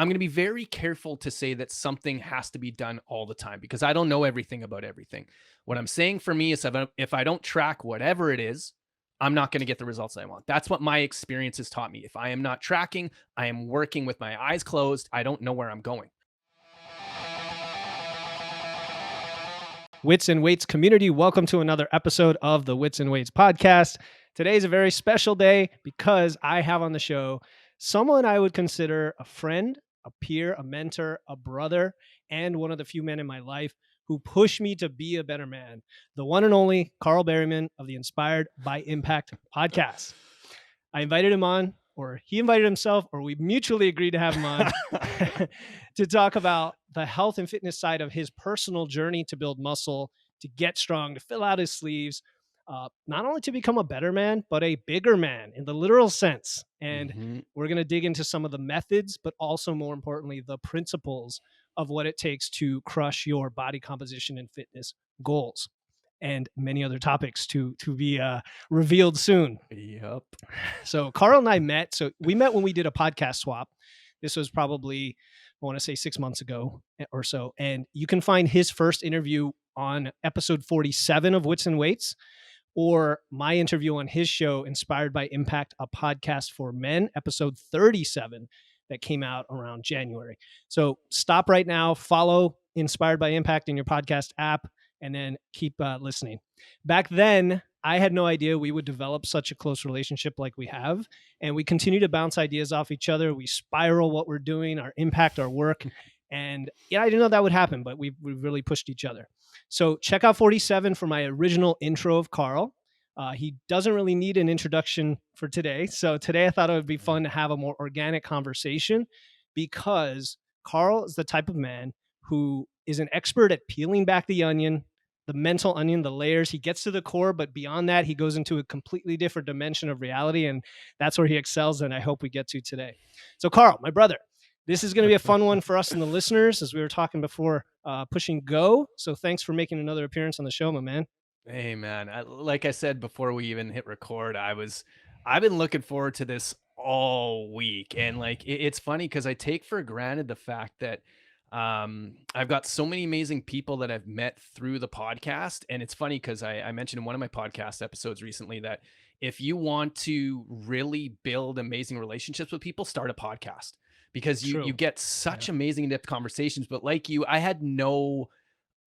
I'm going to be very careful to say that something has to be done all the time because I don't know everything about everything. What I'm saying for me is if I don't track whatever it is, I'm not going to get the results I want. That's what my experience has taught me. If I am not tracking, I am working with my eyes closed. I don't know where I'm going. Wits and Weights community, welcome to another episode of the Wits and Weights podcast. Today is a very special day because I have on the show someone I would consider a friend, a peer, a mentor, a brother, and one of the few men in my life who pushed me to be a better man. The one and only Carl Berryman of the Inspired by Impact podcast. I invited him on, or he invited himself, or we mutually agreed to have him on to talk about the health and fitness side of his personal journey to build muscle, to get strong, to fill out his sleeves, not only to become a better man, but a bigger man in the literal sense. And we're going to dig into some of the methods, but also more importantly, the principles of what it takes to crush your body composition and fitness goals, and many other topics to be revealed soon. Yep. So Carl and I met. So we met when we did a podcast swap. This was probably, I want to say 6 months ago or so. And you can find his first interview on episode 47 of Wits and Weights, or my interview on his show, Inspired by Impact, a podcast for men, episode 37 that came out around January. So stop right now, follow Inspired by Impact in your podcast app, and then keep listening. Back then, I had no idea we would develop such a close relationship like we have. And we continue to bounce ideas off each other. We spiral what we're doing, our impact, our work. And yeah, I didn't know that would happen, but we've really pushed each other. So check out 47 for my original intro of Carl. He doesn't really need an introduction for today. So today I thought it would be fun to have a more organic conversation because Carl is the type of man who is an expert at peeling back the onion, the mental onion, the layers. He gets to the core, but beyond that, he goes into a completely different dimension of reality. And that's where he excels. And I hope we get to today. So Carl, my brother, this is going to be a fun one for us and the listeners, as we were talking before, pushing go. So thanks for making another appearance on the show, my man. Hey, man. Like I said before we even hit record, I've been looking forward to this all week. And like, it's funny because I take for granted the fact that I've got so many amazing people that I've met through the podcast. And it's funny because I mentioned in one of my podcast episodes recently that if you want to really build amazing relationships with people, start a podcast because you get such amazing in-depth conversations. But like you, I had no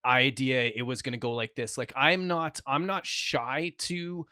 idea it was going to go like this. Like I'm not shy to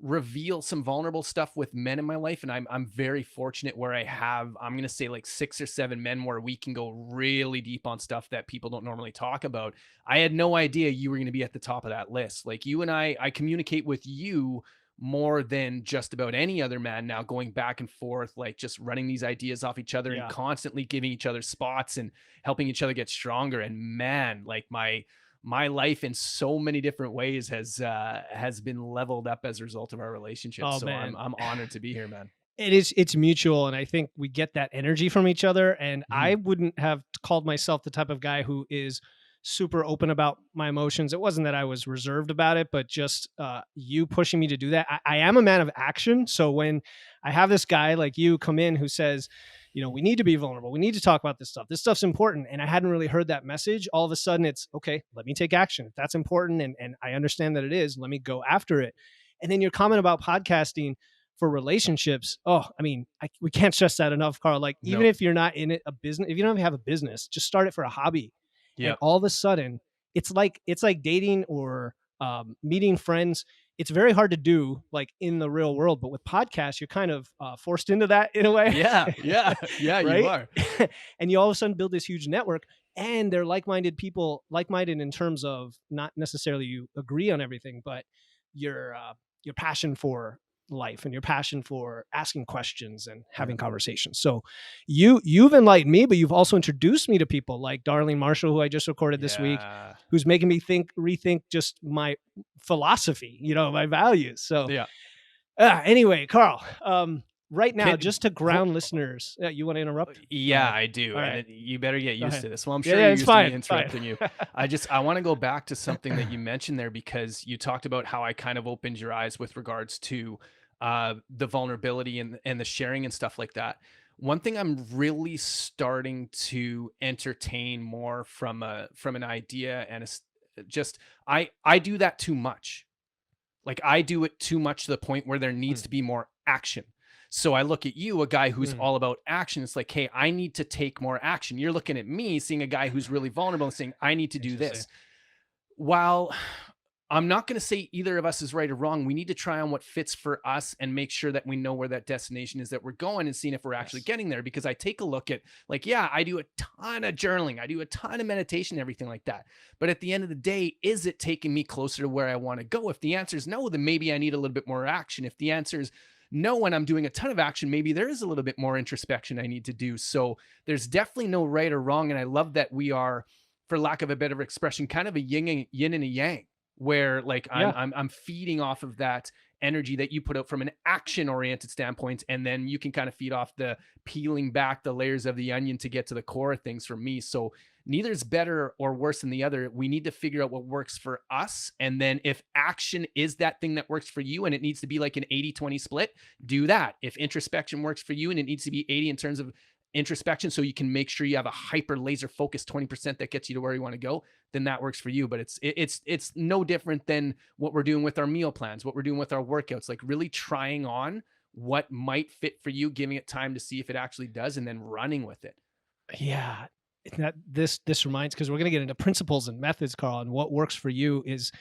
reveal some vulnerable stuff with men in my life, and I'm very fortunate where I have, I'm going to say, like 6 or 7 men where we can go really deep on stuff that people don't normally talk about. I had no idea you were going to be at the top of that list. Like you and I communicate with you more than just about any other man now, going back and forth, like just running these ideas off each other and constantly giving each other spots and helping each other get stronger. And man, like my life in so many different ways has been leveled up as a result of our relationship. Oh, so man. I'm honored to be here, man. It's mutual. And I think we get that energy from each other. And I wouldn't have called myself the type of guy who is super open about my emotions. It wasn't that I was reserved about it, but just you pushing me to do that. I am a man of action. So when I have this guy like you come in who says, you know, we need to be vulnerable, we need to talk about this stuff, this stuff's important, and I hadn't really heard that message, all of a sudden it's, okay, let me take action. If that's important and I understand that it is, let me go after it. And then your comment about podcasting for relationships. Oh, I mean, we can't stress that enough, Carl. Like, even if you're not in it, a business, if you don't even have a business, just start it for a hobby. Yeah. And all of a sudden, it's like dating or meeting friends. It's very hard to do like in the real world, but with podcasts, you're kind of forced into that in a way. Yeah. Right? You are. And you all of a sudden build this huge network, and they're like-minded people, like-minded in terms of not necessarily you agree on everything, but your passion for life and your passion for asking questions and having conversations. So you've enlightened me, but you've also introduced me to people like Darlene Marshall, who I just recorded this week, who's making me rethink just my philosophy, you know, my values. So anyway, Carl, right now, just to ground listeners, you want to interrupt? Yeah, I do. Right. And you better get used to this. Well, I'm sure you're used fine, to me interrupting you. I want to go back to something that you mentioned there, because you talked about how I kind of opened your eyes with regards to the vulnerability and the sharing and stuff like that. one thing I'm really starting to entertain more from an idea and just I do that too much. Like, I do it too much to the point where there needs Mm, to be more action. So I look at you, a guy who's mm, all about action. It's like, hey, I need to take more action. You're looking at me, seeing a guy who's really vulnerable and saying, I need to do interesting. this. While I'm not going to say either of us is right or wrong, we need to try on what fits for us and make sure that we know where that destination is that we're going and seeing if we're actually Yes. getting there. Because I take a look at, like, yeah, I do a ton of journaling, I do a ton of meditation, everything like that. But at the end of the day, is it taking me closer to where I want to go? If the answer is no, then maybe I need a little bit more action. If the answer is no, when I'm doing a ton of action, maybe there is a little bit more introspection I need to do. So there's definitely no right or wrong. And I love that we are, for lack of a better expression, kind of a yin and a yang, where like I'm Yeah. I'm I'm feeding off of that energy that you put out from an action oriented standpoint, and then you can kind of feed off the peeling back the layers of the onion to get to the core of things for me. So neither is better or worse than the other. We need to figure out what works for us, and then if action is that thing that works for you and it needs to be like an 80-20 split, do that. If introspection works for you and it needs to be 80 in terms of introspection, so you can make sure you have a hyper laser focused 20% that gets you to where you want to go, then that works for you. But it's no different than what we're doing with our meal plans, what we're doing with our workouts, like really trying on what might fit for you, giving it time to see if it actually does, and then running with it. Yeah. That this reminds, because we're going to get into principles and methods, Carl, and what works for you is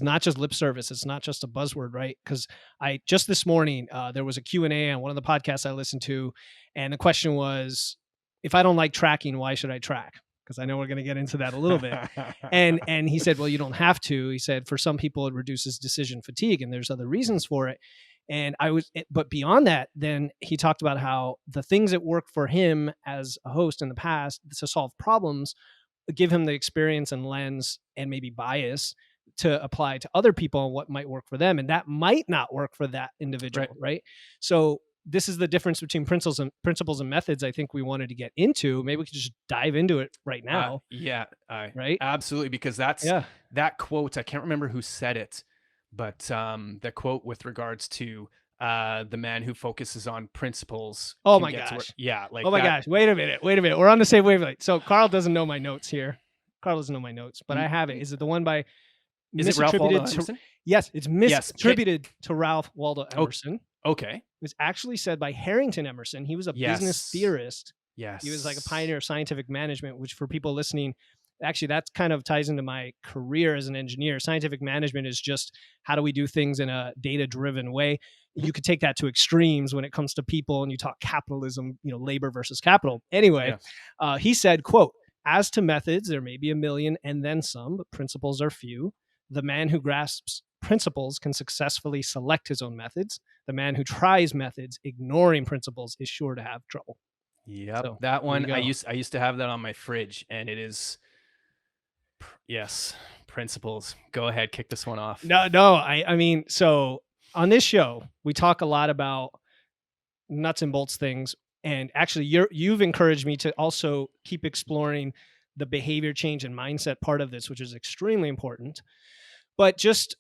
not just lip service. It's not just a buzzword, right? Because I just this morning there was a Q&A on one of the podcasts I listened to, and the question was, if I don't like tracking, why should I track? Because I know we're going to get into that a little bit. And he said, well, you don't have to. He said, for some people it reduces decision fatigue, and there's other reasons for it. And but beyond that, then he talked about how the things that work for him as a host in the past to solve problems give him the experience and lens and maybe bias to apply to other people and what might work for them. And that might not work for that Right. individual. Right. So this is the difference between principles and methods I think we wanted to get into. Maybe we could just dive into it right now. Yeah, I Right. absolutely, because that's Yeah. that quote. I can't remember who said it, but the quote with regards to the man who focuses on principles Oh can my get to where, gosh. yeah, like Oh my that. gosh. Wait a minute. Wait a minute. We're on the same wavelength. So Carl doesn't know my notes here. Carl doesn't know my notes, but m- I have it. m- Is it the one by Is it Ralph Waldo misattributed to? Emerson? Yes, it's Yes. Okay. misattributed to Ralph Waldo Oh, Emerson. okay. It was actually said by Harrington Emerson. He was a business Yes. theorist. He was like a Yes. pioneer of scientific management, which for people listening, actually that kind of ties into my career as an engineer. Scientific management is just how do we do things in a data-driven way. Mhm. You could take that to extremes when it comes to people and you talk capitalism, labor versus capital. Anyway, Yeah. he said, quote, as to methods, there may be a million and then some, but principles are few. The man who grasps principles can successfully select his own methods. The man who tries methods ignoring principles is sure to have trouble. Yep. So That there you one I go. used to have that on my fridge, and it is yes, principles. Go ahead, kick this one off. No. I mean, so on this show, we talk a lot about nuts and bolts things. And actually, you've encouraged me to also keep exploring the behavior change and mindset part of this, which is extremely important. But just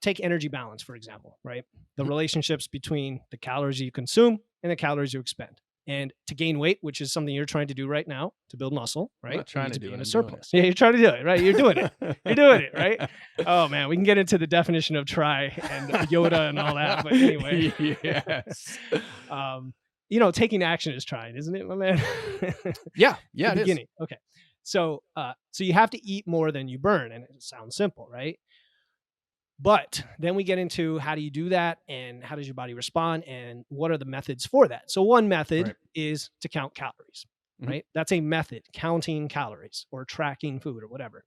take energy balance, for example, right? The Mhm. relationships between the calories you consume and the calories you expend. And to gain weight, which is something you're trying to do right now to build muscle, I'm right? not You trying need to to do be it. in a I'm doing surplus. Yeah, you're trying to do it, right? You're doing it. You're doing it, right? it. Oh man, we can get into the definition of try and Yoda and all that. But anyway, Yes. um, taking action is trying, isn't it, my man? Yeah, The yeah, it is. beginning. Okay. So you have to eat more than you burn, and it sounds simple, right? But then we get into how do you do that and how does your body respond and what are the methods for that? So one method Right. is to count calories, Mhm. right? That's a method, counting calories or tracking food or whatever.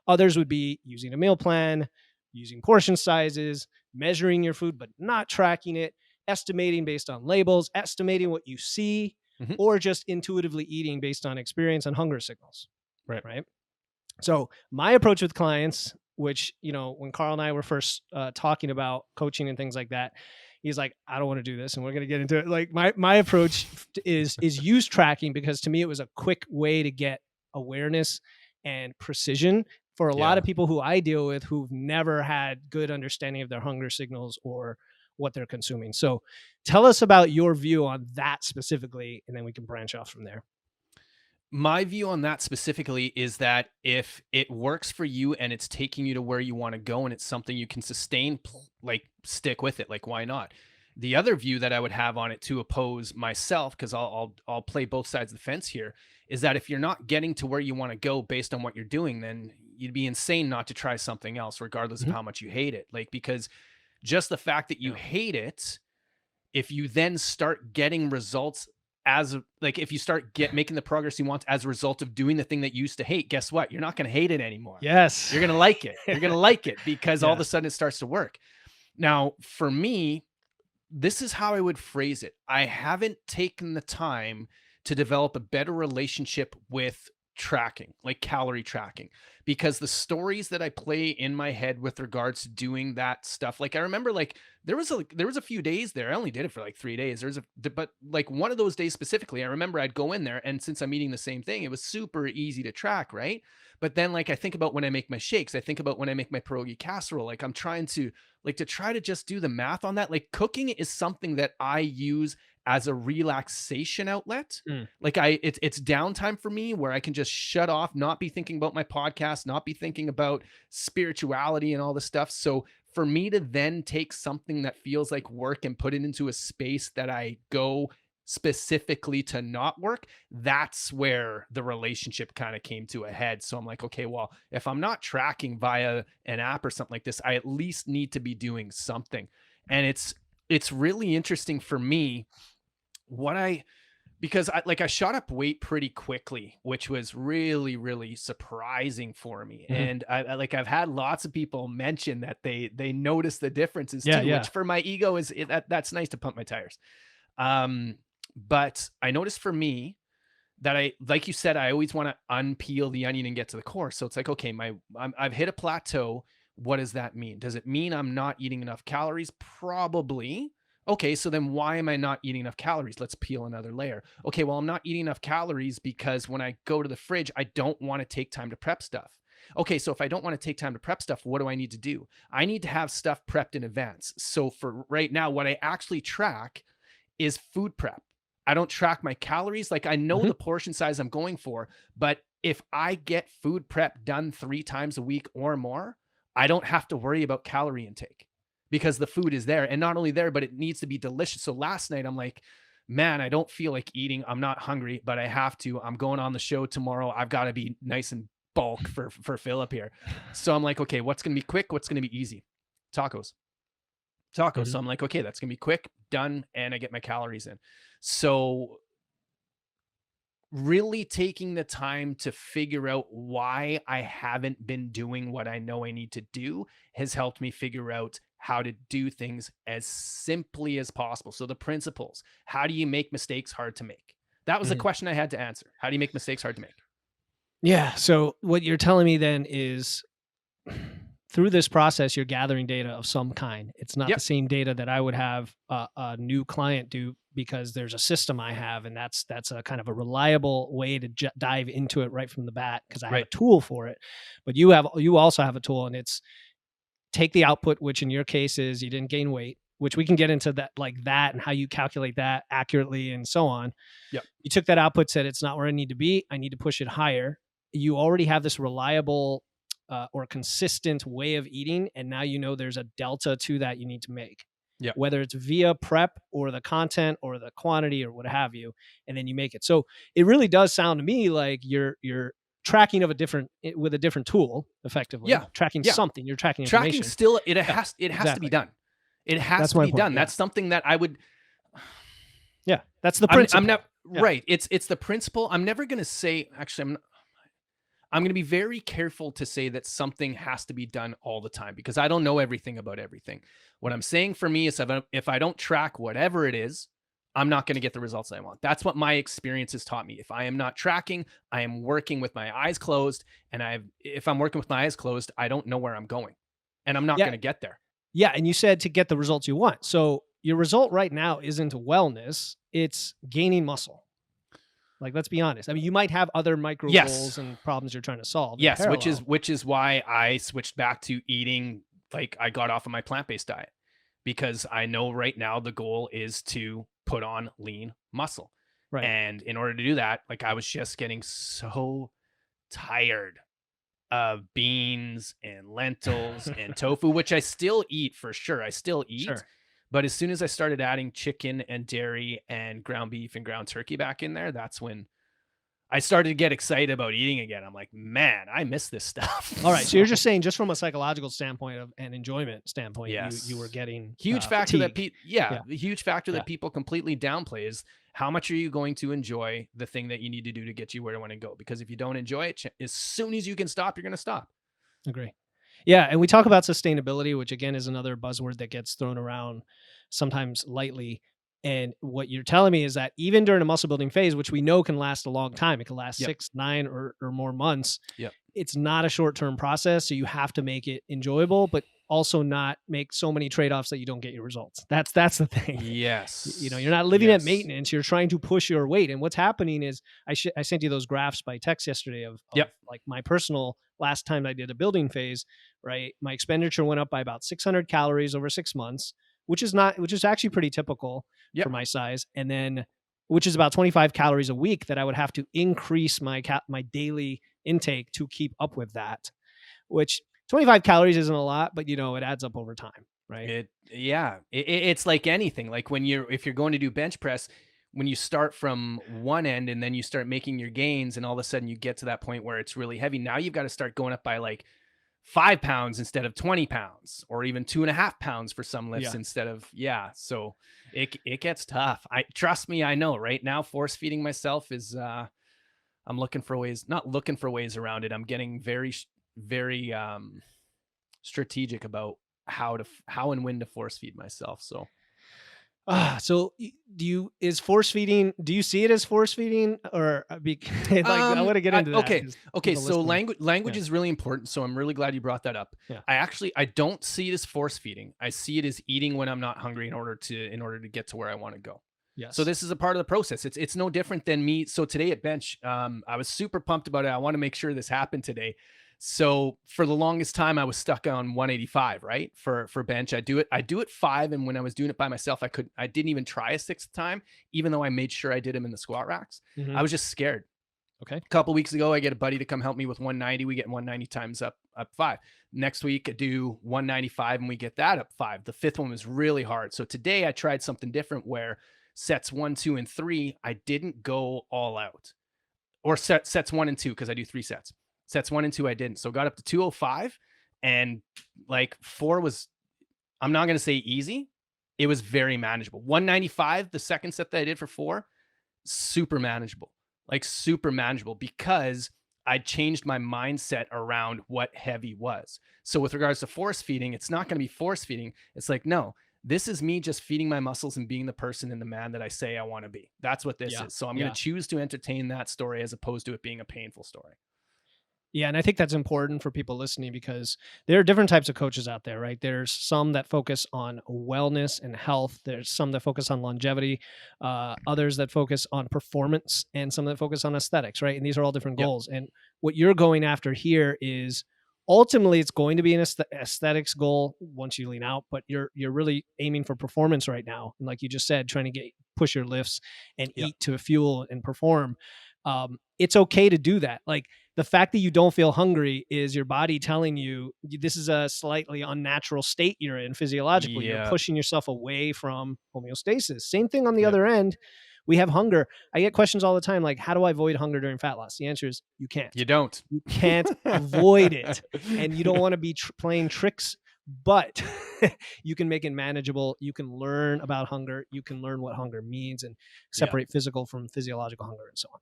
Others would be using a meal plan, using portion sizes, measuring your food but not tracking it, estimating based on labels, estimating what you see, Mhm. or just intuitively eating based on experience and hunger signals, Right. right? So my approach with clients, which when Carl and I were first talking about coaching and things like that, he's like, I don't want to do this, and we're going to get into it. Like my approach is use tracking because to me it was a quick way to get awareness and precision for a lot Yeah. of people who I deal with who've never had good understanding of their hunger signals or what they're consuming. So tell us about your view on that specifically, and then we can branch off from there. My view on that specifically is that if it works for you and it's taking you to where you want to go and it's something you can sustain, like stick with it. Like, why not? The other view that I would have on it to oppose myself, because I'll play both sides of the fence here, is that if you're not getting to where you want to go based on what you're doing, then you'd be insane not to try something else, regardless of Mhm. how much you hate it. Like, because just the fact that you Yeah. hate it, if you then start getting results as like if you start making the progress you want as a result of doing the thing that you used to hate, guess what? You're not going to hate it anymore. Yes. You're going to like it. You're going to like it because all of Yeah. a sudden it starts to work. Now, for me, this is how I would phrase it. I haven't taken the time to develop a better relationship with tracking, like calorie tracking, because the stories that I play in my head with regards to doing that stuff, like I remember like there was a few days there. I only did it for like 3 days. But like one of those days specifically, I remember I'd go in there and since I'm eating the same thing, it was super easy to track, right? But then like I think about when I make my shakes, I think about when I make my pierogi casserole, like I'm trying to like to try to just do the math on that. Like cooking is something that I use as a relaxation outlet. Mm. Like it's downtime for me where I can just shut off, not be thinking about my podcast, not be thinking about spirituality and all this stuff. So for me to then take something that feels like work and put it into a space that I go specifically to not work, that's where the relationship kind of came to a head. So I'm like, okay, well, if I'm not tracking via an app or something like this, I at least need to be doing something. And it's really interesting for me what I because I shot up weight pretty quickly, which was really, really surprising for me. Mhm. And I've had lots of people mention that they notice the differences Yeah. too, Yeah. which for my ego that's nice to pump my tires. But I noticed for me that I like you said, I always want to unpeel the onion and get to the core. So it's like, okay, I've hit a plateau. What does that mean? Does it mean I'm not eating enough calories? Probably. Okay, so then why am I not eating enough calories? Let's peel another layer. Okay, well, I'm not eating enough calories because when I go to the fridge, I don't want to take time to prep stuff. Okay, so if I don't want to take time to prep stuff, what do I need to do? I need to have stuff prepped in advance. So for right now, what I actually track is food prep. I don't track my calories. Like I know Mhm. the portion size I'm going for, but if I get food prep done 3 times a week or more, I don't have to worry about calorie intake because the food is there. And not only there, but it needs to be delicious. So last night I'm like, man, I don't feel like eating. I'm not hungry, but I have to. I'm going on the show tomorrow. I've got to be nice and bulk for Philip here. So I'm like, okay, what's gonna be quick? What's gonna be easy? Tacos. Tacos. Mhm. So I'm like, okay, that's gonna be quick, done, and I get my calories in. So really taking the time to figure out why I haven't been doing what I know I need to do has helped me figure out how to do things as simply as possible. So the principles, how do you make mistakes hard to make? That was the Mhm. question I had to answer. How do you make mistakes hard to make? Yeah. So what you're telling me then is through this process, you're gathering data of some kind. It's not the Yep. same data that I would have a new client do because there's a system I have, and that's a kind of a reliable way to dive into it right from the bat because I have a Right. tool for it. But you also have a tool, and it's take the output, which in your case is you didn't gain weight, which we can get into that like that and how you calculate that accurately and so on. Yep. You took that output, said it's not where I need to be. I need to push it higher. You already have this reliable or consistent way of eating, and now you know there's a delta to that you need to make, Yep. whether it's via prep or the content or the quantity or what have you, and then you make it. So it really does sound to me like you're tracking of a different with a different tool, effectively Yeah. tracking Yeah. something. You're tracking Tracking information. still Yeah, it has to be exactly. done. It has That's to my be point. done. Yeah, That's something that I would yeah. That's the I'm principle. not Yeah. right. It's the principle. I'm never going to say actually I'm going to be very careful to say that something has to be done all the time because I don't know everything about everything. What I'm saying for me is if I don't track whatever it is, I'm not going to get the results I want. That's what my experience has taught me. If I am not tracking, I am working with my eyes closed. And if I'm working with my eyes closed, I don't know where I'm going and I'm not Yeah. going to get there. Yeah. And you said to get the results you want. So your result right now isn't wellness, it's gaining muscle. Like, let's be honest. I mean, you might have other micro Yes. goals and problems you're trying to solve in Yes. parallel. Which is why I switched back to eating. Like I got off of my plant-based diet because I know right now the goal is to put on lean muscle. Right. And in order to do that, like I was just getting so tired of beans and lentils and tofu, which I still eat for sure. I still eat. Sure. But as soon as I started adding chicken and dairy and ground beef and ground turkey back in there, that's when I started to get excited about eating again. I'm like, man, I miss this stuff. All right. So you're So, just saying, just from a psychological standpoint of and enjoyment standpoint, you were yes. getting Huge factor that fatigue. people, yeah, Yeah. the huge factor Yeah. that people completely downplay is how much are you going to enjoy the thing that you need to do to get you where you want to go? Because if you don't enjoy it, as soon as you can stop, you're going to stop. Agree. Yeah, and we talk about sustainability, which again is another buzzword that gets thrown around sometimes lightly. And what you're telling me is that even during a muscle building phase, which we know can last a long time, it can last Yep. 6, 9, or more months. Yep. It's not a short term process, so you have to make it enjoyable, but also not make so many trade offs that you don't get your results. That's the thing. You're Yes. not living at Yes. maintenance. You're trying to push your weight, and what's happening is I sent you those graphs by text yesterday of Yep. like my personal last time I did a building phase. Right, my expenditure went up by about 600 calories over 6 months, which is actually pretty typical for Yep. my size, and then which is about 25 calories a week that I would have to increase my daily intake to keep up with that. Which 25 calories isn't a lot, but it adds up over time, right? Yeah, it's like anything. Like when if you're going to do bench press, when you start from one end and then you start making your gains, and all of a sudden you get to that point where it's really heavy. Now you've got to start going up by like 5 pounds instead of 20 pounds, or even 2.5 pounds for some lifts Yeah. instead of, yeah. So it gets tough. I trust me, I know right now force feeding myself is I'm looking for ways, not looking for ways around it. I'm getting very strategic about how and when to force feed myself. So So do you see it as force feeding or like I want to get into that okay, because okay. people So listening. language Yeah. is really important. So I'm really glad you brought that up. Yeah. I don't see it as force feeding. I see it as eating when I'm not hungry in order to get to where I want to go. So Yes. this is a part of the process. It's no different than me. So today at bench, I was super pumped about it. I want to make sure this happened today. So for the longest time, I was stuck on 185, right? For bench, I do it 5, and when I was doing it by myself, I didn't even try a 6th time, even though I made sure I did them in the squat racks. Hmm. I was just scared. Okay. A couple weeks ago, I get a buddy to come help me with 190. We get 190 times up 5. Next week, I do 195, and we get that up 5. The 5th one was really hard. So today, I tried something different where sets 1, 2, and 3, I didn't go all out, or sets 1 and 2 because I do 3 sets. Sets 1 and 2, I didn't. So got up to 205, and like 4 was, I'm not gonna say easy. It was very manageable. 195, the second set that I did for 4, super manageable. Like super manageable because I changed my mindset around what heavy was. So with regards to force feeding, it's not going to be force feeding. It's like, no, this is me just feeding my muscles and being the person and the man that I say I want to be. That's what this Yeah. is. So I'm going Yeah. to choose to entertain that story as opposed to it being a painful story. Yeah, and I think that's important for people listening because there are different types of coaches out there, right? There's some that focus on wellness and health. There's some that focus on longevity, others that focus on performance, and some that focus on aesthetics, right? And these are all different Yep. goals. And what you're going after here is ultimately it's going to be an aesthetics goal once you lean out, but you're really aiming for performance right now. And like you just said, trying to push your lifts and Yep. eat to fuel and perform. It's okay to do that. Like the fact that you don't feel hungry is your body telling you this is a slightly unnatural state you're in physiologically. You're Yep. pushing yourself away from homeostasis. Same thing on the Yep. other end. We have hunger. I get questions all the time like, how do I avoid hunger during fat loss? The answer is you can't. You don't. You can't avoid it. And you don't want to be playing tricks, but you can make it manageable. You can learn about hunger. You can learn what hunger means and Yeah. separate physical from physiological hunger and so on.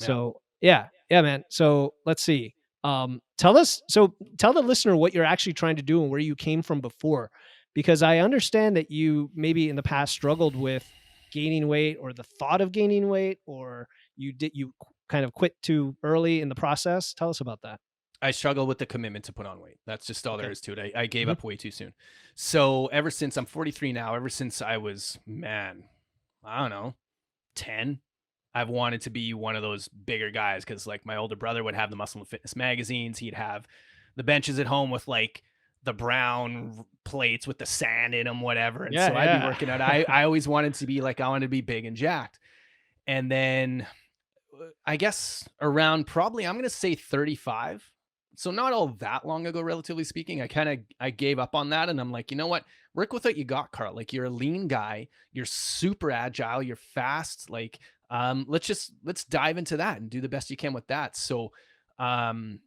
Yeah. So yeah, man. So let's see. Tell the listener what you're actually trying to do and where you came from before, because I understand that you maybe in the past struggled with gaining weight or the thought of gaining weight, or you kind of quit too early in the process. Tell us about that. I struggle with the commitment to put on weight. That's just all there Okay. is to it. I gave Mhm. up way too soon. So ever since I'm 43 now, ever since I was, man, I don't know, 10, I've wanted to be one of those bigger guys because like my older brother would have the Muscle and Fitness magazines. He'd have the benches at home with like the brown plates with the sand in them, whatever. And Yeah, so I'd be yeah. working out. I always wanted to be like, I wanted to be big and jacked. And then I guess around probably, I'm going to say 35. So not all that long ago, relatively speaking, I gave up on that. And I'm like, you know what? Work with what you got, Carl. Like you're a lean guy. You're super agile. You're fast. Like, let's dive into that and do the best you can with that. So, um,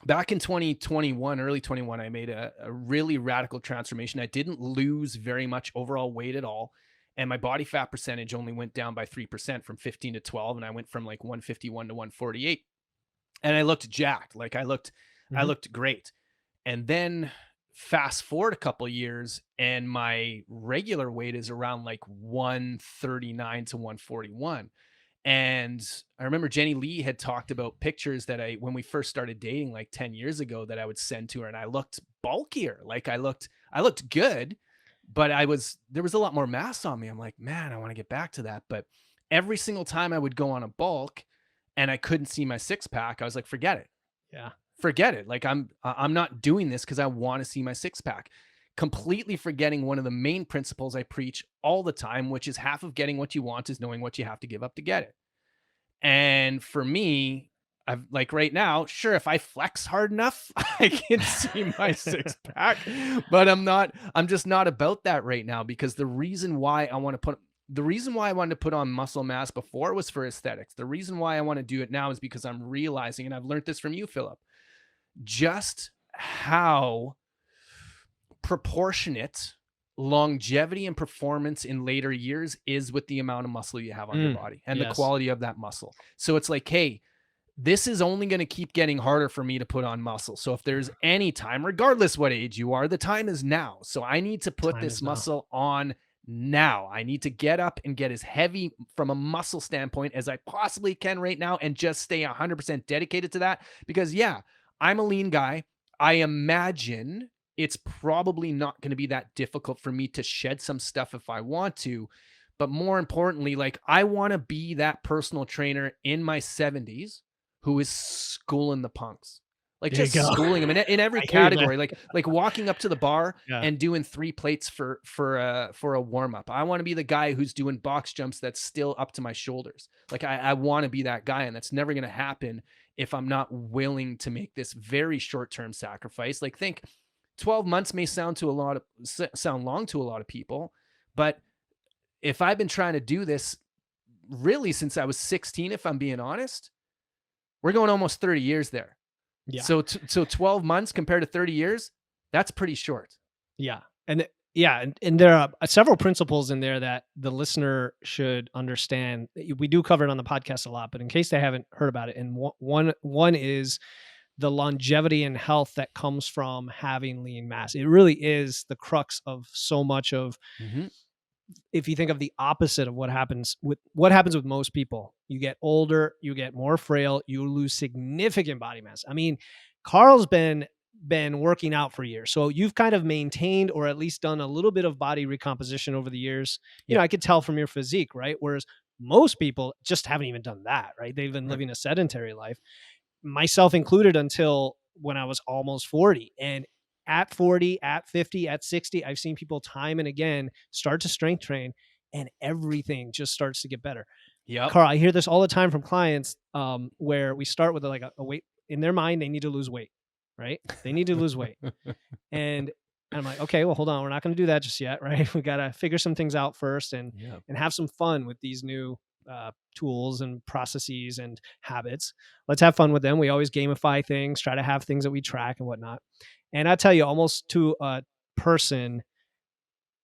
back in 2021, early 21, I made a really radical transformation. I didn't lose very much overall weight at all. And my body fat percentage only went down by 3% from 15 to 12. And I went from like 151 to 148. And I looked jacked. Like I Mhm. looked great. And then fast forward a couple years and my regular weight is around like 139 to 141. And I remember Jenny Lee had talked about pictures that when we first started dating like 10 years ago, that I would send to her, and I looked bulkier. Like I looked good, but there was a lot more mass on me. I'm like, man, I want to get back to that. But every single time I would go on a bulk and I couldn't see my six pack, I was like, forget it. Yeah. Forget it. Like I'm not doing this because I want to see my six pack. Completely forgetting one of the main principles I preach all the time, which is half of getting what you want is knowing what you have to give up to get it. And for me, I've like right now, sure, if I flex hard enough, I can see my six pack, but I'm just not about that right now, because the reason why I wanted to put on muscle mass before was for aesthetics. The reason why I want to do it now is because I'm realizing, and I've learned this from you, Philip, just how proportionate longevity and performance in later years is with the amount of muscle you have on your Mm. body and the Yes. quality of that muscle. So it's like, hey, this is only going to keep getting harder for me to put on muscle. So if there's any time, regardless what age you are, the time is now. So I need to put Time this is now. muscle on now. I need to get up and get as heavy from a muscle standpoint as I possibly can right now and just stay 100% dedicated to that. Because, yeah, I'm a lean guy. I imagine it's probably not going to be that difficult for me to shed some stuff if I want to. But more importantly, like I want to be that personal trainer in my 70s who is schooling the punks. Like There you just go. schooling them in every I hear you, man. category, like walking up to the bar Yeah. and doing 3 plates for a warm up. I want to be the guy who's doing box jumps that's still up to my shoulders. Like I want to be that guy, and that's never going to happen if I'm not willing to make this very short-term sacrifice. Like think 12 months may sound long to a lot of people, but if I've been trying to do this really since I was 16, if I'm being honest, we're going almost 30 years there. Yeah. So 12 months compared to 30 years, that's pretty short. Yeah. And there are several principles in there that the listener should understand. We do cover it on the podcast a lot, but in case they haven't heard about it, and one is the longevity and health that comes from having lean mass. It really is the crux of so much of, Mhm. if you think of the opposite of what happens with most people. You get older, you get more frail, you lose significant body mass. I mean, Carl's been working out for years. So you've kind of maintained or at least done a little bit of body recomposition over the years. Yep. I could tell from your physique, right? Whereas most people just haven't even done that, right? They've been Right. living a sedentary life, myself included, until when I was almost 40. And at 40, at 50, at 60, I've seen people time and again start to strength train and everything just starts to get better. Yep. Carl, I hear this all the time from clients, where we start with a weight in their mind. They need to lose weight, right? They need to lose weight. And I'm like, okay, well, hold on. We're not going to do that just yet, right? We got to figure some things out first and Yep. have some fun with these new tools and processes and habits. Let's have fun with them. We always gamify things, try to have things that we track and whatnot. And I tell you, almost to a person,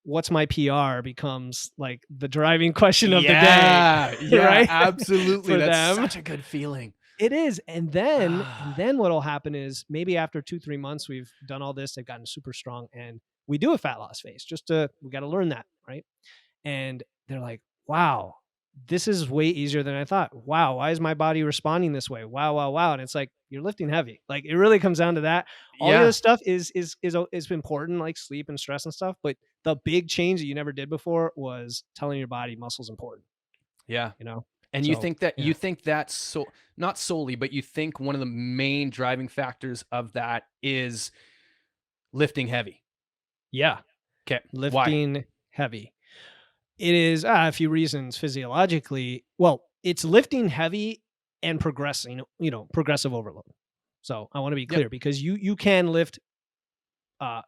what's my PR becomes like the driving question of the day, Yeah. Yeah, right? absolutely. For That's them. such a good feeling. It is. And Ah. then what'll happen is maybe after 2-3 months, we've done all this, they've gotten super strong, and we do a fat loss phase. We got to learn that, right? And they're like, wow, this is way easier than I thought. Wow, why is my body responding this way? Wow, wow, wow. And it's like, you're lifting heavy. Like, it really comes down to that. All the other Yeah. stuff is important, like sleep and stress and stuff. But the big change that you never did before was telling your body muscle's important, Yeah. you know? And So you yeah. think that, so not solely, but you think one of the main driving factors of that is Lifting heavy. Yeah. Okay. Why? Lifting heavy. It is a few reasons physiologically. Well, it's lifting heavy and progressing, progressive overload. So I want to be Yep. clear because you can lift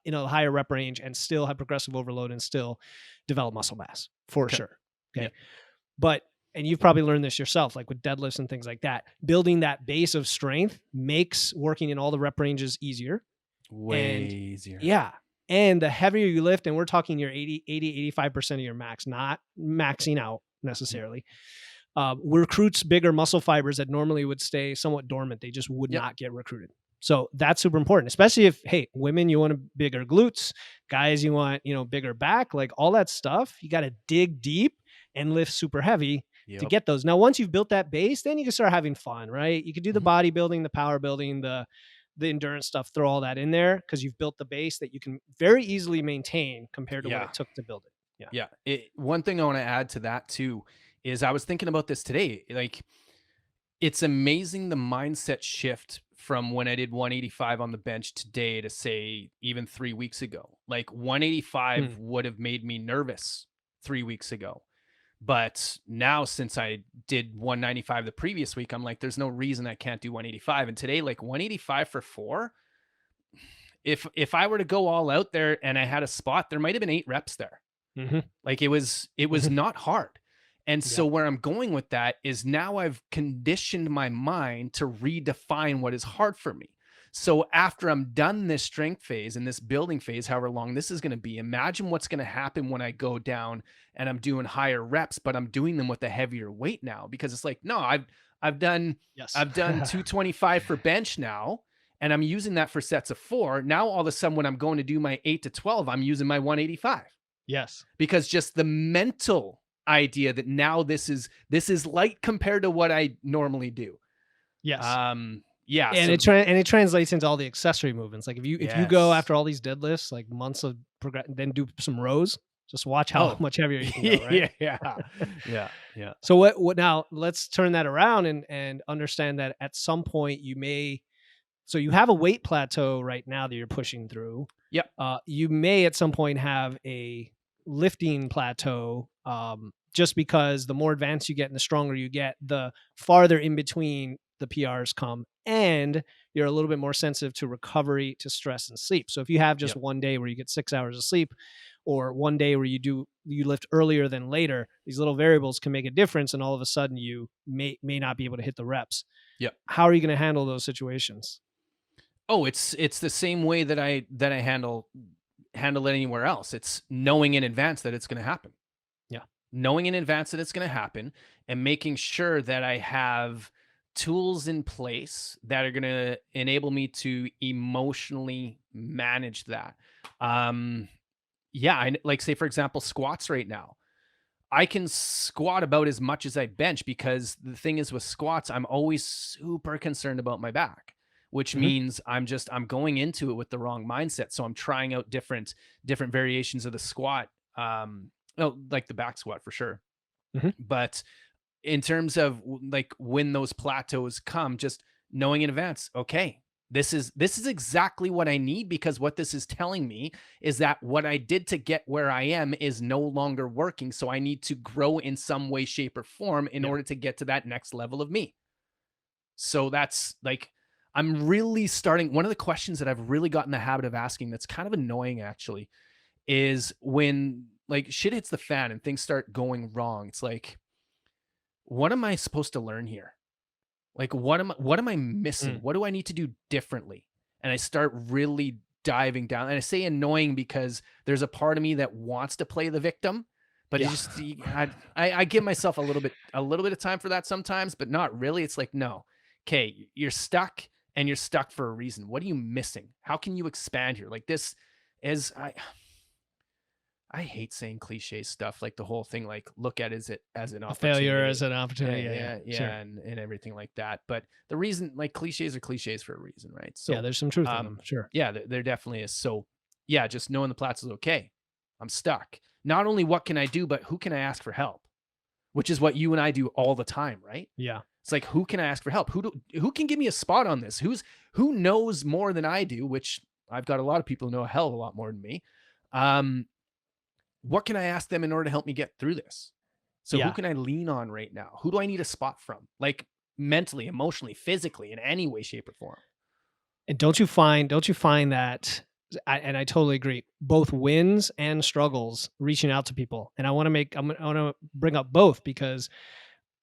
in a higher rep range and still have progressive overload and still develop muscle mass for Okay. sure. Okay. Yep. But and you've probably learned this yourself, like with deadlifts and things like that. Building that base of strength makes working in all the rep ranges easier. Way And easier. yeah. And the heavier you lift, and we're talking your 85% of your max, not maxing out necessarily. Recruits bigger muscle fibers that normally would stay somewhat dormant. They just would Yep. not get recruited. So that's super important, especially if, hey, women, you want a bigger glutes, guys, you want, bigger back, like all that stuff. You got to dig deep and lift super heavy to Yep. get those. Now, once you've built that base, then you can start having fun, right? You can do the Mhm. bodybuilding, the power building, the endurance stuff, throw all that in there because you've built the base that you can very easily maintain compared to what Yeah. it took to build it. Yeah. Yeah. One thing I want to add to that too is I was thinking about this today. Like, it's amazing the mindset shift from when I did 185 on the bench today to say even 3 weeks ago. Like 185 Hmm. would have made me nervous 3 weeks ago. But now, since I did 195 the previous week, I'm like, there's no reason I can't do 185. And today, like 185 for 4, if I were to go all out there and I had a spot, there might have been 8 reps there. Mm-hmm. Like it was not hard. And so Yep. where I'm going with that is now I've conditioned my mind to redefine what is hard for me. So after I'm done this strength phase and this building phase, however long this is going to be, imagine what's going to happen when I go down and I'm doing higher reps, but I'm doing them with a heavier weight now because it's like, no, I've done Yes. I've done 225 for bench now, and I'm using that for sets of 4. Now all of a sudden when I'm going to do my 8 to 12, I'm using my 185 Yes. because just the mental idea that now this is light compared to what I normally do. Yes. Yeah, And so it translates into all the accessory movements. Like if you go yes. after all these deadlifts, like months of progress, then do some rows. Just watch how Oh. much heavier you can go, right? Yeah. Yeah. Yeah. So what now? Let's turn that around and understand that at some point you may. So you have a weight plateau right now that you're pushing through. Yep. You may at some point have a lifting plateau, just because the more advanced you get and the stronger you get, the farther in between the PRs come, and you're a little bit more sensitive to recovery, to stress, and sleep. So if you have just Yep. one day where you get 6 hours of sleep, or one day where you lift earlier than later, these little variables can make a difference, and all of a sudden you may not be able to hit the reps. Yep. How are you going to handle those situations? Oh, it's the same way that I handle it anywhere else. It's knowing in advance that it's going to happen. Yeah. Knowing in advance that it's going to happen and making sure that I have tools in place that are going to enable me to emotionally manage that. Um, yeah, like say for example, squats right now. I can squat about as much as I bench because the thing is with squats, I'm always super concerned about my back, which Mhm. means I'm going into it with the wrong mindset. So I'm trying out different variations of the squat. Oh, like the back squat for sure. Mhm. But in terms of like when those plateaus come, just knowing in advance, okay, this is exactly what I need because what this is telling me is that what I did to get where I am is no longer working. So I need to grow in some way, shape, or form in Yeah. order to get to that next level of me. So that's like, I'm really starting. One of the questions that I've really gotten the habit of asking that's kind of annoying actually is when like shit hits the fan and things start going wrong. It's like, what am I supposed to learn here? Like, what am I missing? Mm. What do I need to do differently? And I start really diving down. And I say annoying because there's a part of me that wants to play the victim, but it Yeah. just I give myself a little bit of time for that sometimes, but not really. It's like, no, okay, you're stuck and you're stuck for a reason. What are you missing? How can you expand here? Like this is I hate saying cliche stuff, like the whole thing, like look at it as an A failure opportunity. as an opportunity. Yeah. Yeah. Yeah, Sure. and everything like that. But the reason, like cliches are cliches for a reason, right? Yeah. So, There's some truth in um, them. Sure. yeah, there definitely is. So, yeah, just knowing the Platts is okay. I'm stuck. Not only what can I do, but who can I ask for help? Which is what you and I do all the time, right? Yeah. It's like who can I ask for help? Who can give me a spot on this? Who knows more than I do? Which I've got a lot of people who know a hell of a lot more than me. Um, what can I ask them in order to help me get through this? So who Yeah. can I lean on right now? Who do I need a spot from? Like mentally, emotionally, physically, in any way, shape, or form. And don't you find that and I totally agree. Both wins and struggles reaching out to people. And I want to bring up both because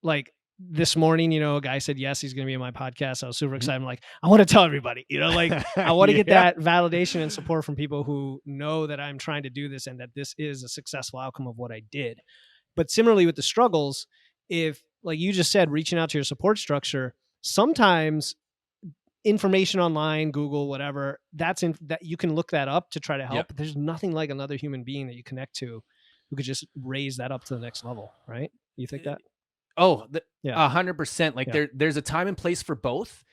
like this morning, a guy said yes, he's going to be in my podcast. I was super Mhm. excited. I'm like, I want to tell everybody, like I want to get Yeah. that validation and support from people who know that I'm trying to do this and that this is a successful outcome of what I did. But similarly with the struggles, if like you just said, reaching out to your support structure, sometimes information online, Google, whatever, that you can look that up to try to help. Yep. But there's nothing like another human being that you connect to who could just raise that up to the next level, right? You think that? Oh, Yeah. 100%. Like Yeah. there's a time and place for both.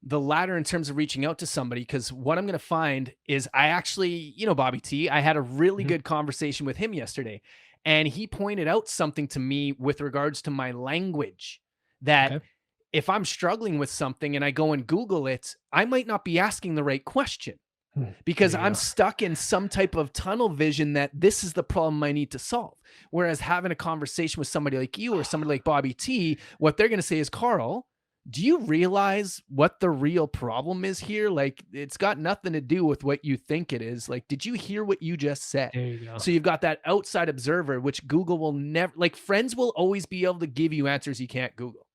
The latter in terms of reaching out to somebody, because what I'm going to find is I actually, Bobby T, I had a really Mhm. good conversation with him yesterday, and he pointed out something to me with regards to my language that Okay. if I'm struggling with something and I go and Google it, I might not be asking the right question There because you I'm go. stuck in some type of tunnel vision that this is the problem I need to solve. Whereas having a conversation with somebody like you or somebody like Bobby T, what they're going to say is, Carl, do you realize what the real problem is here? Like, it's got nothing to do with what you think it is. Like, did you hear what you just said? There you go. So you've got that outside observer, which Google will never, like, friends will always be able to give you answers you can't Google.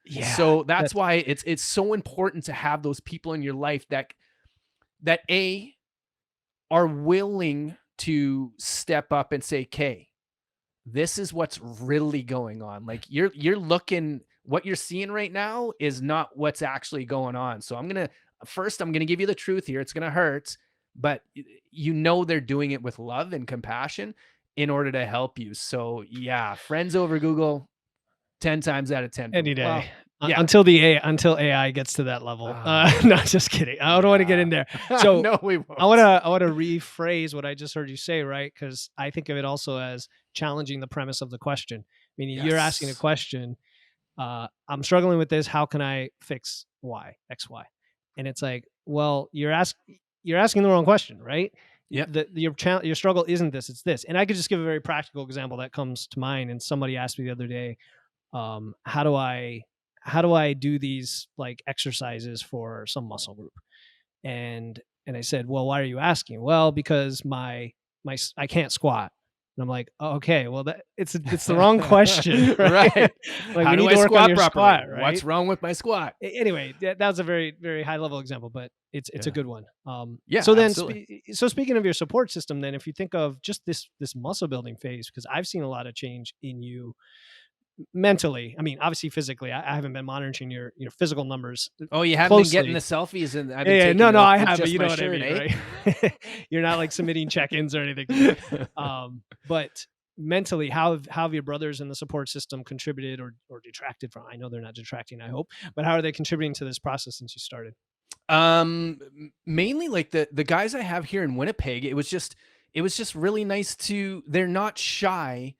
Yeah. So that's That's why it's so important to have those people in your life that a are willing to step up and say, "Okay, this is what's really going on." Like you're looking what you're seeing right now is not what's actually going on. So I'm gonna give you the truth here. It's gonna hurt, but they're doing it with love and compassion in order to help you. So yeah, friends over Google, 10 times out of 10 for me. any day. Well, yeah. Until AI gets to that level. No, Ah, just kidding. I don't want to get yeah. in there. So No, we I want won't. to I want to rephrase what I just heard you say, right? Because I think of it also as challenging the premise of the question. Meaning you're asking a Yes. question. I'm struggling with this. How can I fix X, Y? And it's like, well, you're asking the wrong question, right? Yep. Your struggle isn't this, it's this. And I could just give a very practical example that comes to mind. And somebody asked me the other day, how do I do these like exercises for some muscle group? And I said, well, why are you asking? Well, because I can't squat. And I'm like, oh, okay, well, it's the wrong question, right? Right. Like How we do need I to work on squat your properly? squat, right? What's wrong with my squat? Anyway, that was a very very high level example, but it's a Yeah. good one. Yeah, So then, absolutely. so speaking of your support system, then if you think of just this muscle building phase, because I've seen a lot of change in you mentally. I mean, obviously physically, I haven't been monitoring your physical numbers Oh, you haven't been getting the closely. selfies and I've Yeah, been yeah, no, taking no, the I with have, but just you my know what I shirt, mean, eh? right? You're not like submitting check-ins or anything to me. But mentally, how have your brothers in the support system contributed or detracted from? I know they're not detracting, I hope, but how are they contributing to this process since you started? Mainly like the guys I have here in Winnipeg, it was just really nice they're not shy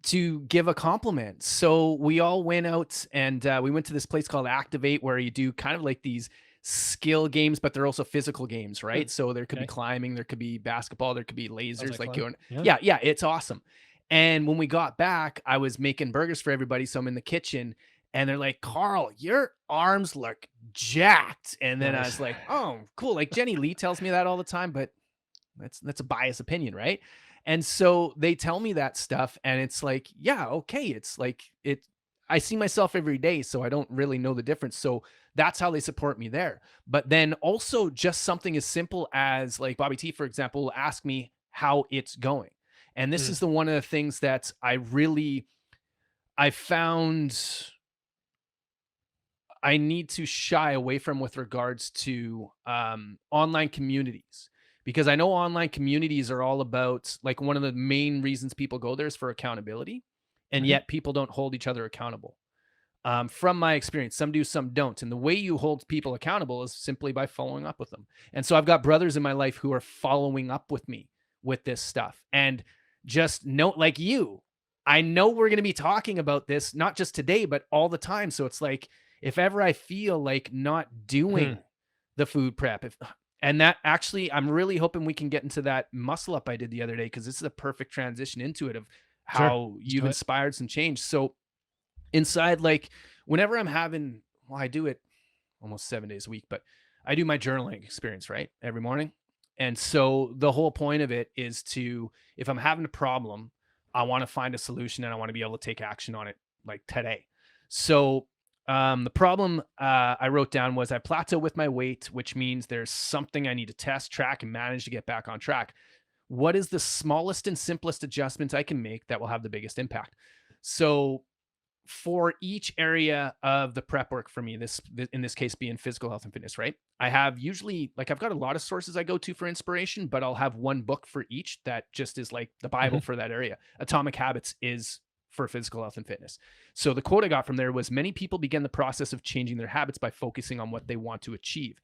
to give a compliment. So we all went out and we went to this place called Activate where you do kind of like these skill games, but they're also physical games, Hmm, right? So there could be okay, climbing, there could be basketball, there could be sounds lasers, like like fun. going, Yeah, yeah, yeah, it's awesome. And when we got back, I was making burgers for everybody. So I'm in the kitchen and they're like, Carl, your arms look jacked. And then I nice. was like, oh, cool. Like Jenny Lee tells me that all the time, but that's a biased opinion, right? And so they tell me that stuff and it's like, yeah, okay, it's like I see myself every day, so I don't really know the difference. So that's how they support me there. But then also just something as simple as like Bobby T, for example, will ask me how it's going. And this Mm, is the one of the things that I found I need to shy away from with regards to online communities because I know online communities are all about like one of the main reasons people go there is for accountability, and okay. yet people don't hold each other accountable. From my experience, some do, some don't, and the way you hold people accountable is simply by following up with them. And so I've got brothers in my life who are following up with me with this stuff, and just note like you. I know we're going to be talking about this not just today, but all the time. So it's like if ever I feel like not Hmm, doing the food prep, if And that actually, I'm really hoping we can get into that muscle up I did the other day, because this is a perfect transition into it of Sure. how Let's you've do it. inspired some change. So inside, like whenever I'm having, well, I do it almost 7 days a week, but I do my journaling experience, right? Every morning. And so the whole point of it is to, if I'm having a problem, I want to find a solution and I want to be able to take action on it like today. So the problem I wrote down was I plateau with my weight, which means there's something I need to test, track, and manage to get back on track. What is the smallest and simplest adjustments I can make that will have the biggest impact? So for each area of the prep work for me, this in this case being physical health and fitness, right? I have usually, like, I've got a lot of sources I go to for inspiration, but I'll have one book for each that just is like the Bible Mhm. for that area. Atomic Habits is for physical health and fitness. So the quote I got from there was, many people begin the process of changing their habits by focusing on what they want to achieve.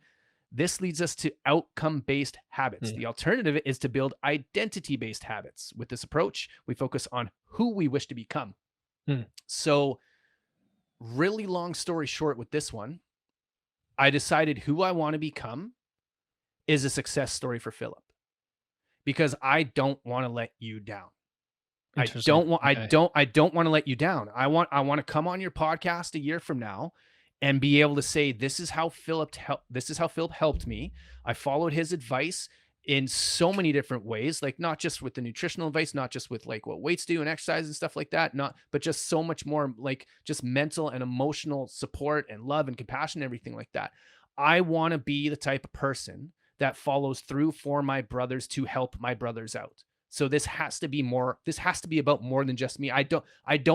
This leads us to outcome based habits. Mm. The alternative is to build identity based habits. With this approach, we focus on who we wish to become. Mm. So, really long story short, with this one, I decided who I want to become is a success story for Philip, because I don't want to let you down. I Interesting. don't want Okay. I don't want to let you down. I want to come on your podcast a year from now and be able to say, this is how Philip helped me. I followed his advice in so many different ways, like not just with the nutritional advice, not just with like what weights do and exercise and stuff like that, not but just so much more, like just mental and emotional support and love and compassion and everything like that. I want to be the type of person that follows through for my brothers to help my brothers out. So this has to be about more than just me. I don't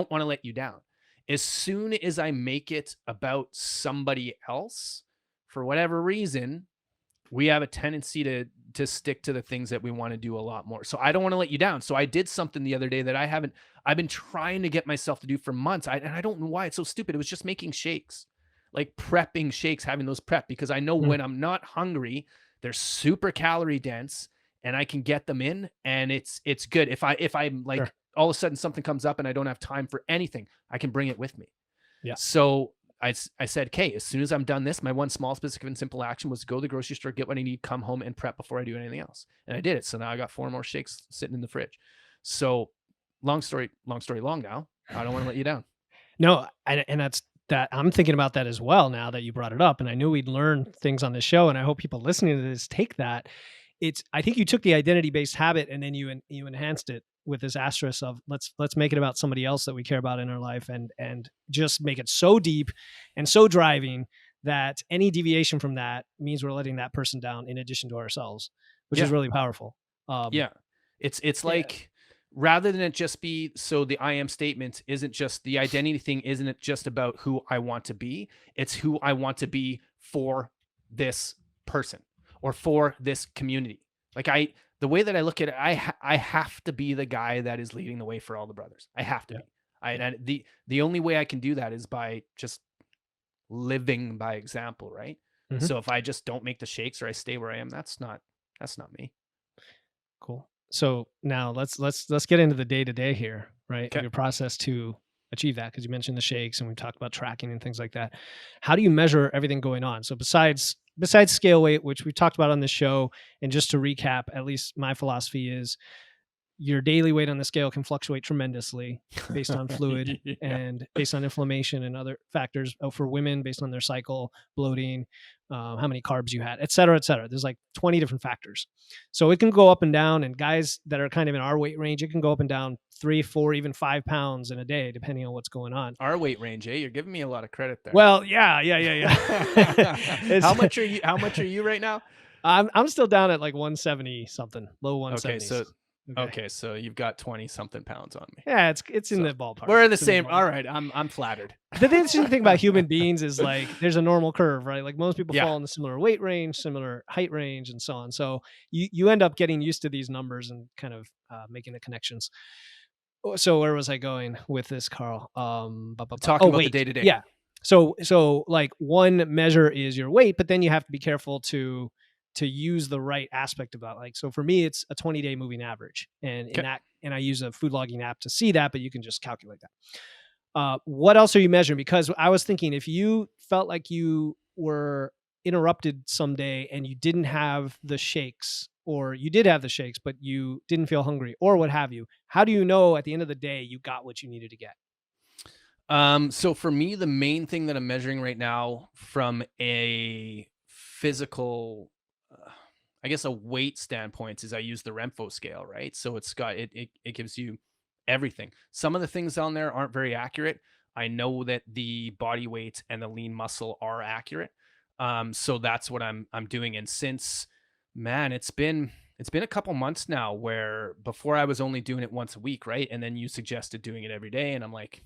want to let you down. As soon as I make it about somebody else, for whatever reason, we have a tendency to stick to the things that we want to do a lot more. So I don't want to let you down. So I did something the other day that I've been trying to get myself to do for months. And I don't know why it's so stupid. It was just making shakes, like prepping shakes, having those prep, because I know Mm. when I'm not hungry, they're super calorie dense and I can get them in, and it's good. If I'm Sure. like all of a sudden something comes up and I don't have time for anything, I can bring it with me. Yeah. So I said, okay, as soon as I'm done this, my one small, specific, and simple action was to go to the grocery store, get what I need, come home, and prep before I do anything else. And I did it. So now I got 4 more shakes sitting in the fridge. So long story long now. I don't want to let you down. No, and that's that. I'm thinking about that as well now that you brought it up, and I knew we'd learn things on this show, and I hope people listening to this take that. It's I think you took the identity based habit and then you enhanced it with this asterisk of let's make it about somebody else that we care about in our life, and just make it so deep and so driving that any deviation from that means we're letting that person down in addition to ourselves, which is Yeah. really powerful. Yeah. It's Yeah. like, rather than it just be, so the I am statement isn't just the identity thing, isn't it just about who I want to be? It's who I want to be for this person or for this community. Like the way that I look at it, I have to be the guy that is leading the way for all the brothers. I have to Yeah. be. I Yeah. and the only way I can do that is by just living by example, right? Mhm. So if I just don't make the shakes or I stay where I am, that's not me. Cool. So now let's get into the day to day here, right? Of Okay. your process to achieve that, because you mentioned the shakes and we talked about tracking and things like that. How do you measure everything going on? So besides scale weight, which we talked about on this show, and just to recap, at least my philosophy is your daily weight on the scale can fluctuate tremendously based on fluid Yeah. and based on inflammation and other factors. Oh, for women, based on their cycle, bloating, how many carbs you had, et cetera, et cetera. There's like 20 different factors. So it can go up and down. And guys that are kind of in our weight range, it can go up and down 3, 4, even 5 pounds in a day, depending on what's going on. Our weight range, eh? You're giving me a lot of credit there. Well, yeah. How It's, much are you right now? I'm still down at like 170 something, low Okay, 170s. so Okay. okay, so you've got 20 something pounds on me. Yeah, it's in So the ballpark. we're in the It's in the same. ballpark. All right, I'm flattered. The interesting thing about human beings is like there's a normal curve, right? Like most people Yeah. fall in a similar weight range, similar height range, and so on. So you end up getting used to these numbers and kind of making the connections. So where was I going with this, Carl? Talking Oh, about the weight. day to day. Yeah. So like one measure is your weight, but then you have to be careful to use the right aspect of that. Like so for me, it's a 20-day moving average, and in Okay. that, and I use a food logging app to see that, but you can just calculate that. What else are you measuring? Because I was thinking if you felt like you were interrupted someday and you didn't have the shakes, or you did have the shakes, but you didn't feel hungry or what have you, how do you know at the end of the day you got what you needed to get? So for me, the main thing that I'm measuring right now from a physical, I guess a weight standpoint is I use the Remfo scale, right? So it's got it gives you everything. Some of the things on there aren't very accurate. I know that the body weight and the lean muscle are accurate. So that's what I'm doing. And since, man, it's been a couple months now where before I was only doing it once a week, right? And then you suggested doing it every day, and I'm like,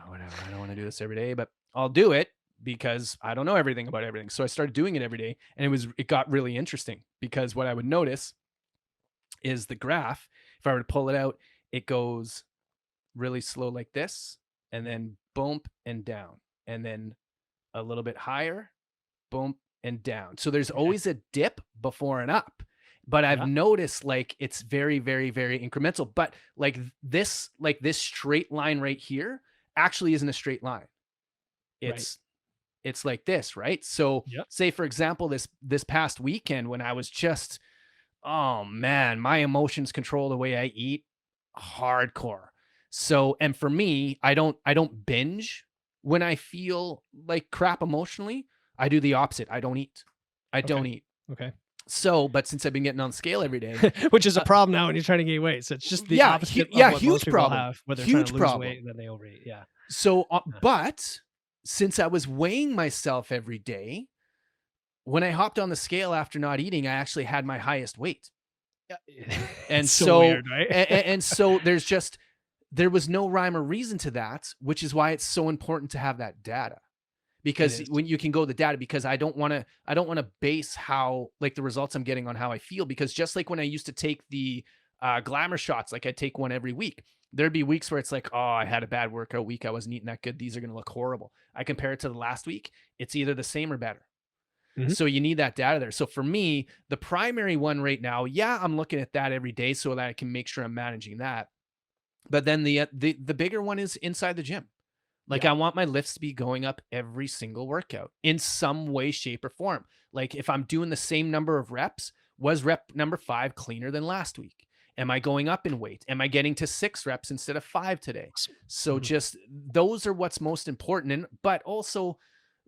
whatever. I don't want to do this every day, but I'll do it because I don't know everything about everything. So I started doing it every day, and it got really interesting because what I would notice is the graph. If I were to pull it out, it goes really slow like this, and then bump and down, and then a little bit higher, bump and down. So there's Okay. always a dip before and up. But I've Yeah. noticed like it's very, very, very incremental. But like this straight line right here actually isn't a straight line. Right. It's it's like this, right? So Yep. say for example, this past weekend when I was just, oh man, my emotions control the way I eat hardcore. So, and for me, I don't binge when I feel like crap emotionally. I do the opposite. I don't eat. I Okay. don't eat. Okay. So, but since I've been getting on scale every day, Which is a uh, problem now when you're trying to gain weight. So it's just the yeah, opposite of yeah, what most huge people problem. have when they're trying to Huge lose weight problem. and then they overeat. Yeah. So, Uh, but since I was weighing myself every day, when I hopped on the scale after not eating, I actually had my highest weight. Yeah. And It's so so weird, right? and so there was no rhyme or reason to that, which is why it's so important to have that data. It Because is. when you can go the data, because I don't want to base how like the results I'm getting on how I feel, because just like when I used to take the glamour shots, like I take one every week, there'd be weeks where it's like, oh, I had a bad workout week, I wasn't eating that good, these are going to look horrible. I compare it to the last week, it's either the same or better. Mhm. So you need that data there. So for me, the primary one right now, yeah, I'm looking at that every day so that I can make sure I'm managing that. But then the bigger one is inside the gym. Like Yeah. I want my lifts to be going up every single workout in some way, shape, or form. Like if I'm doing the same number of reps, was rep number 5 cleaner than last week? Am I going up in weight? Am I getting to 6 reps instead of 5 today? Awesome. So Mhm. just those are what's most important. And but also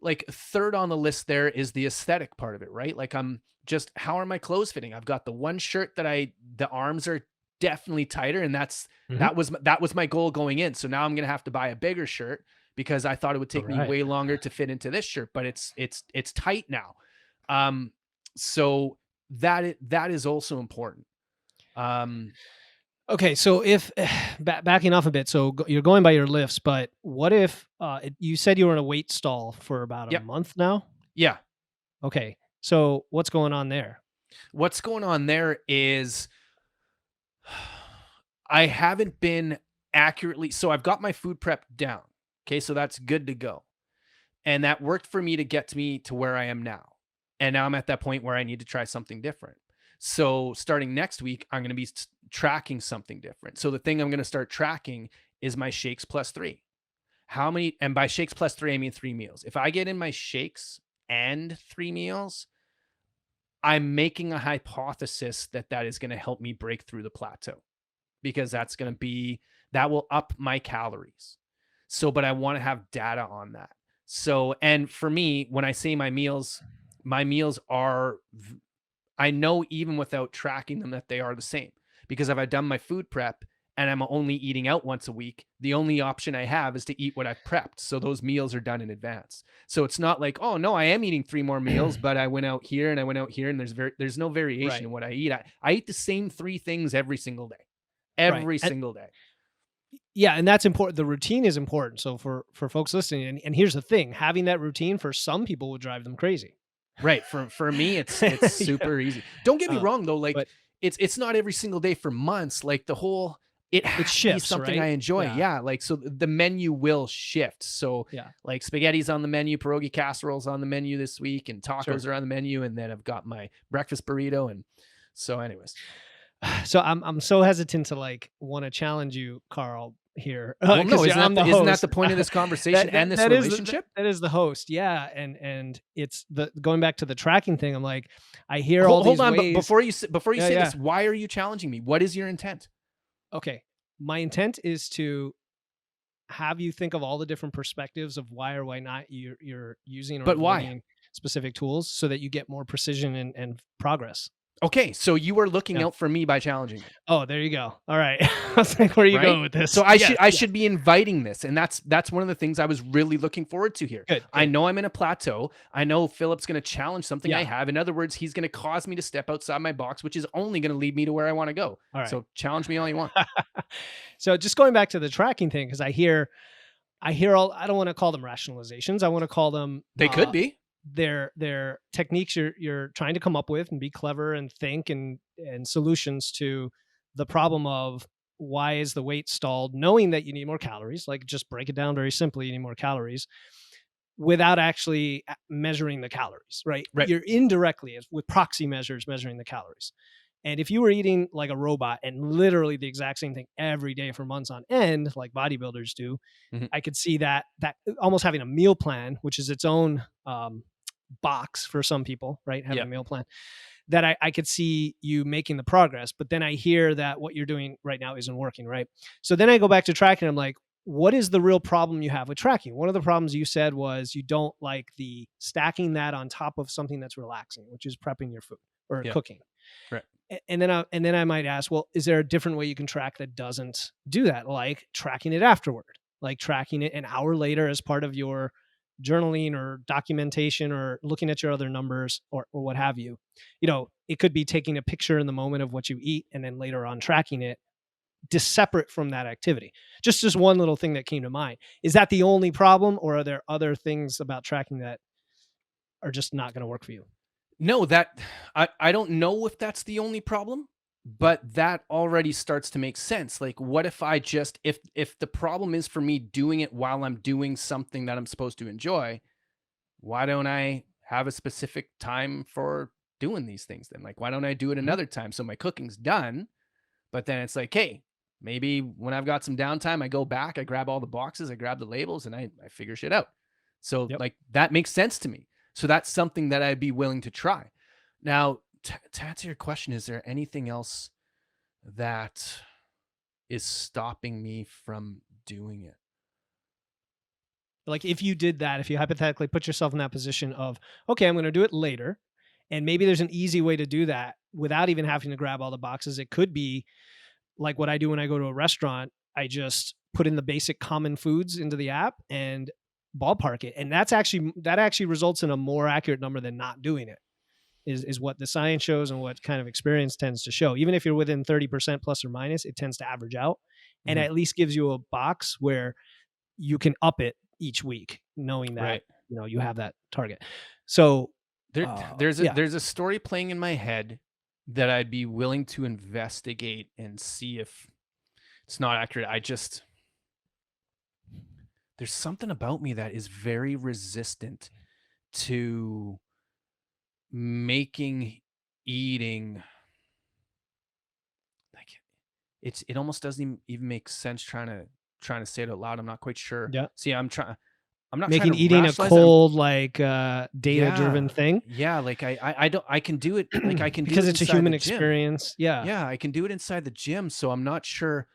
like third on the list there is the aesthetic part of it, right? Like I'm just, how are my clothes fitting? I've got the one shirt that the arms are definitely tighter, and Mhm. that was my goal going in. So now I'm gonna have to buy a bigger shirt because I thought it would All take me right. way longer to fit into this shirt, but it's tight now. Um, so that is also important. Um, Okay, so if backing off a bit, so you're going by your lifts, but what if you said you were in a weight stall for about a yep, month now? yeah. Okay, so what's going on there? What's going on there is I haven't been accurately, so I've got my food prep down. Okay, so that's good to go. And that worked for me to get me to where I am now. And now I'm at that point where I need to try something different. So starting next week, I'm going to be tracking something different. So the thing I'm going to start tracking is my shakes plus 3. How many, and by shakes plus 3, I mean 3 meals. If I get in my shakes and 3 meals, I'm making a hypothesis that that is going to help me break through the plateau, because that will up my calories. So, but I want to have data on that. So, and for me, when I say my meals are, I know even without tracking them that they are the same, because if I've done my food prep and I'm only eating out once a week, the only option I have is to eat what I've prepped. So those meals are done in advance. So it's not like, oh no, I am eating 3 more meals, but I went out here and I went out here, and there's no variation Right, in what I eat. I eat the same 3 things every single day, right, every and single day. yeah, and that's important. The routine is important. So for folks listening, and here's the thing: having that routine for some people would drive them crazy. Right. For me, it's Yeah, super easy. Don't get me uh, wrong though, like but it's not every single day for months. Like the whole, it it has to be shifts, something I right? enjoy. Yeah, Yeah. Like so the menu will shift. So yeah, like spaghetti's on the menu, pierogi casseroles on the menu this week, and sure. tacos are on the menu, and then I've got my breakfast burrito. And so anyways. So I'm so hesitant to like want to challenge you, Carl, here Well, no, because I'm the isn't that host. the point of this conversation and this That is relationship? that is the host, yeah, and it's the going back to the tracking thing. I'm like, I hear all Hold these on, but ways. before you Yeah, say yeah. this, why are you challenging me? What is your intent? Okay, my intent is to have you think of all the different perspectives of why or why not you're using or But why? avoiding specific tools, so that you get more precision and progress. Okay, so you are looking Yeah. out for me by challenging me. Oh, there you go. All right. I was like, where are you Right? going with this? So Yes. I Yeah. should be inviting this, and that's one of the things I was really looking forward to here. Good. I Good. know I'm in a plateau. I know Philip's gonna challenge something I Yeah. have. In other words, he's gonna cause me to step outside my box, which is only gonna lead me to where I wanna go. All right. So challenge me all you want. So just going back to the tracking thing, because I hear all, I don't want to call them rationalizations. I want to call them They could be. their techniques you're trying to come up with and be clever and think and solutions to the problem of why is the weight stalled, knowing that you need more calories. Like, just break it down very simply, you need more calories without actually measuring the calories, right? Right. You're indirectly, with proxy measures, measuring the calories. And if you were eating like a robot and literally the exact same thing every day for months on end, like bodybuilders do, Mhm. I could see that almost having a meal plan, which is its own box for some people, right? Having Yeah. a meal plan, that I could see you making the progress. But then I hear that what you're doing right now isn't working, right? So then I go back to tracking. I'm like, what is the real problem you have with tracking? One of the problems you said was you don't like the stacking that on top of something that's relaxing, which is prepping your food or Yeah. cooking. Right. And then I might ask, well, is there a different way you can track that doesn't do that? Like tracking it afterward, like tracking it an hour later as part of your journaling or documentation, or looking at your other numbers, or what have you. It could be taking a picture in the moment of what you eat and then later on tracking it, separate from that activity. Just one little thing that came to mind. Is that the only problem, or are there other things about tracking that are just not going to work for you? No, I don't know if that's the only problem, but that already starts to make sense. Like, what if I just if the problem is for me doing it while I'm doing something that I'm supposed to enjoy, why don't I have a specific time for doing these things then? Like, why don't I do it Mhm. another time so my cooking's done? But then it's like, hey, maybe when I've got some downtime, I go back, I grab all the boxes, I grab the labels, and I figure shit out. So, Yep. like, that makes sense to me. So that's something that I'd be willing to try. Now, to answer your question, is there anything else that is stopping me from doing it? Like, if you did that, if you hypothetically put yourself in that position of, okay, I'm going to do it later, and maybe there's an easy way to do that without even having to grab all the boxes. It could be like what I do when I go to a restaurant. I just put in the basic common foods into the app and ballpark it. And that actually results in a more accurate number than not doing it, is what the science shows and what kind of experience tends to show. Even if you're within 30% plus or minus, it tends to average out, and Mhm. at least gives you a box where you can up it each week, knowing that Right. you have that target. So There, yeah. there's a story playing in my head that I'd be willing to investigate and see if it's not accurate. There's something about me that is very resistant to making eating like it almost doesn't even make sense trying to say it out loud. I'm not quite sure. Yeah. See, I'm not trying Making to eating a rationalize it. I'm cold, like, data driven yeah. thing. Yeah, like I don't I can do it like I can do Because it it's a inside the human gym. experience. Yeah. Yeah, I can do it inside the gym, so I'm not sure.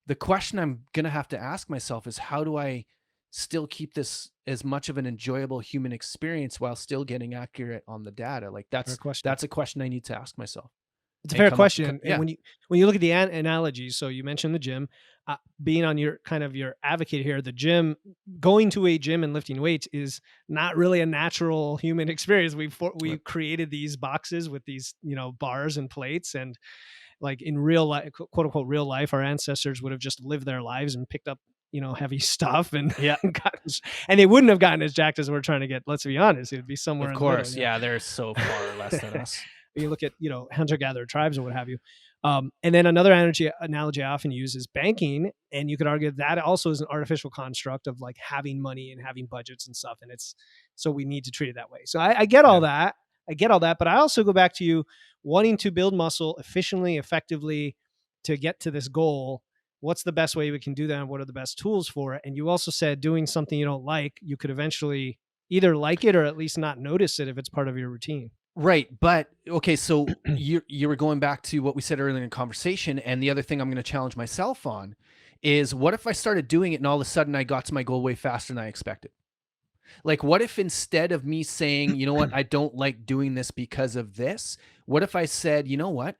The question I'm gonna have to ask myself is how do I still keep this as much of an enjoyable human experience while still getting accurate on the data? Like Fair question. that's a question I need to ask myself It's a and fair come up. question. And Yeah, when you look at the analogies, so you mentioned the gym, being on your kind of your advocate here, the gym, going to a gym and lifting weights is not really a natural human experience. We right. created these boxes with these bars and plates, and like in real life, quote unquote real life, our ancestors would have just lived their lives and picked up heavy stuff and Yeah, and they wouldn't have gotten as jacked as we're trying to get. Let's be honest, it would be somewhere of in the middle. course. Yeah, they're so far less than us. You look at hunter-gatherer tribes or what have you. And then another analogy I often use is banking, and you could argue that also is an artificial construct of like having money and having budgets and stuff, and it's so we need to treat it that way. So I get all Yeah. that. I get all that, but I also go back to you wanting to build muscle efficiently, effectively, to get to this goal. what's the best way we can do that? And what are the best tools for it? And you also said doing something you don't like, you could eventually either like it or at least not notice it if it's part of your routine. Right, but okay, so you were going back to what we said earlier in the conversation, and the other thing I'm gonna challenge myself on is what if I started doing it and all of a sudden I got to my goal way faster than I expected? Like, what if instead of me saying, "You know what? I don't like doing this because of this," what if I said, "You know what?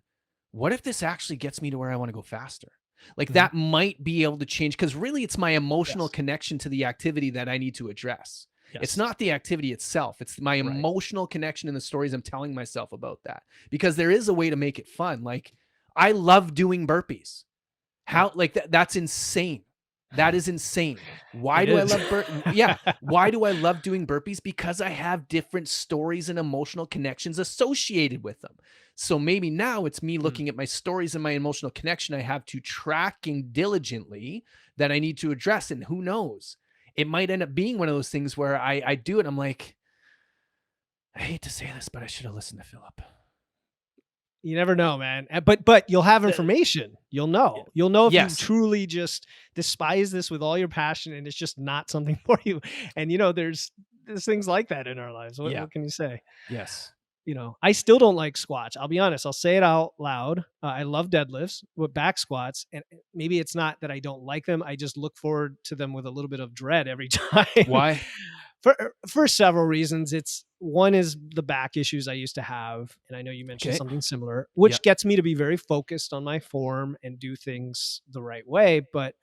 What if this actually gets me to where I wanna go faster?" Like, Mhm. that might be able to change because really it's my emotional Yes. connection to the activity that I need to address. It's Yes. not the activity itself, it's my Right. emotional connection and the stories I'm telling myself about that, because there is a way to make it fun. Like, I love doing burpees. Yeah. How like, that's insane. That is insane. Why It do I is. love yeah, why do I love doing burpees? Because I have different stories and emotional connections associated with them. So maybe now it's me Mm. looking at my stories and my emotional connection I have to tracking diligently that I need to address, and who knows? It might end up being one of those things where I do it, I'm like, "I hate to say this, but I should have listened to Philip." You never know, man. But you'll have The information. You'll Yeah. know. You'll know if you Yes. truly just despise this with all your passion and it's just not something for you. And there's things like that in our lives. What Yeah. what can you say? Yes. I still don't like squats. I'll be honest. I'll say it out loud. I love deadlifts, but back squats, and maybe it's not that I don't like them. I just look forward to them with a little bit of dread every time. Why? For several reasons. It's one is the back issues I used to have, and I know you mentioned Okay. something similar, which Yep. gets me to be very focused on my form and do things the right way. But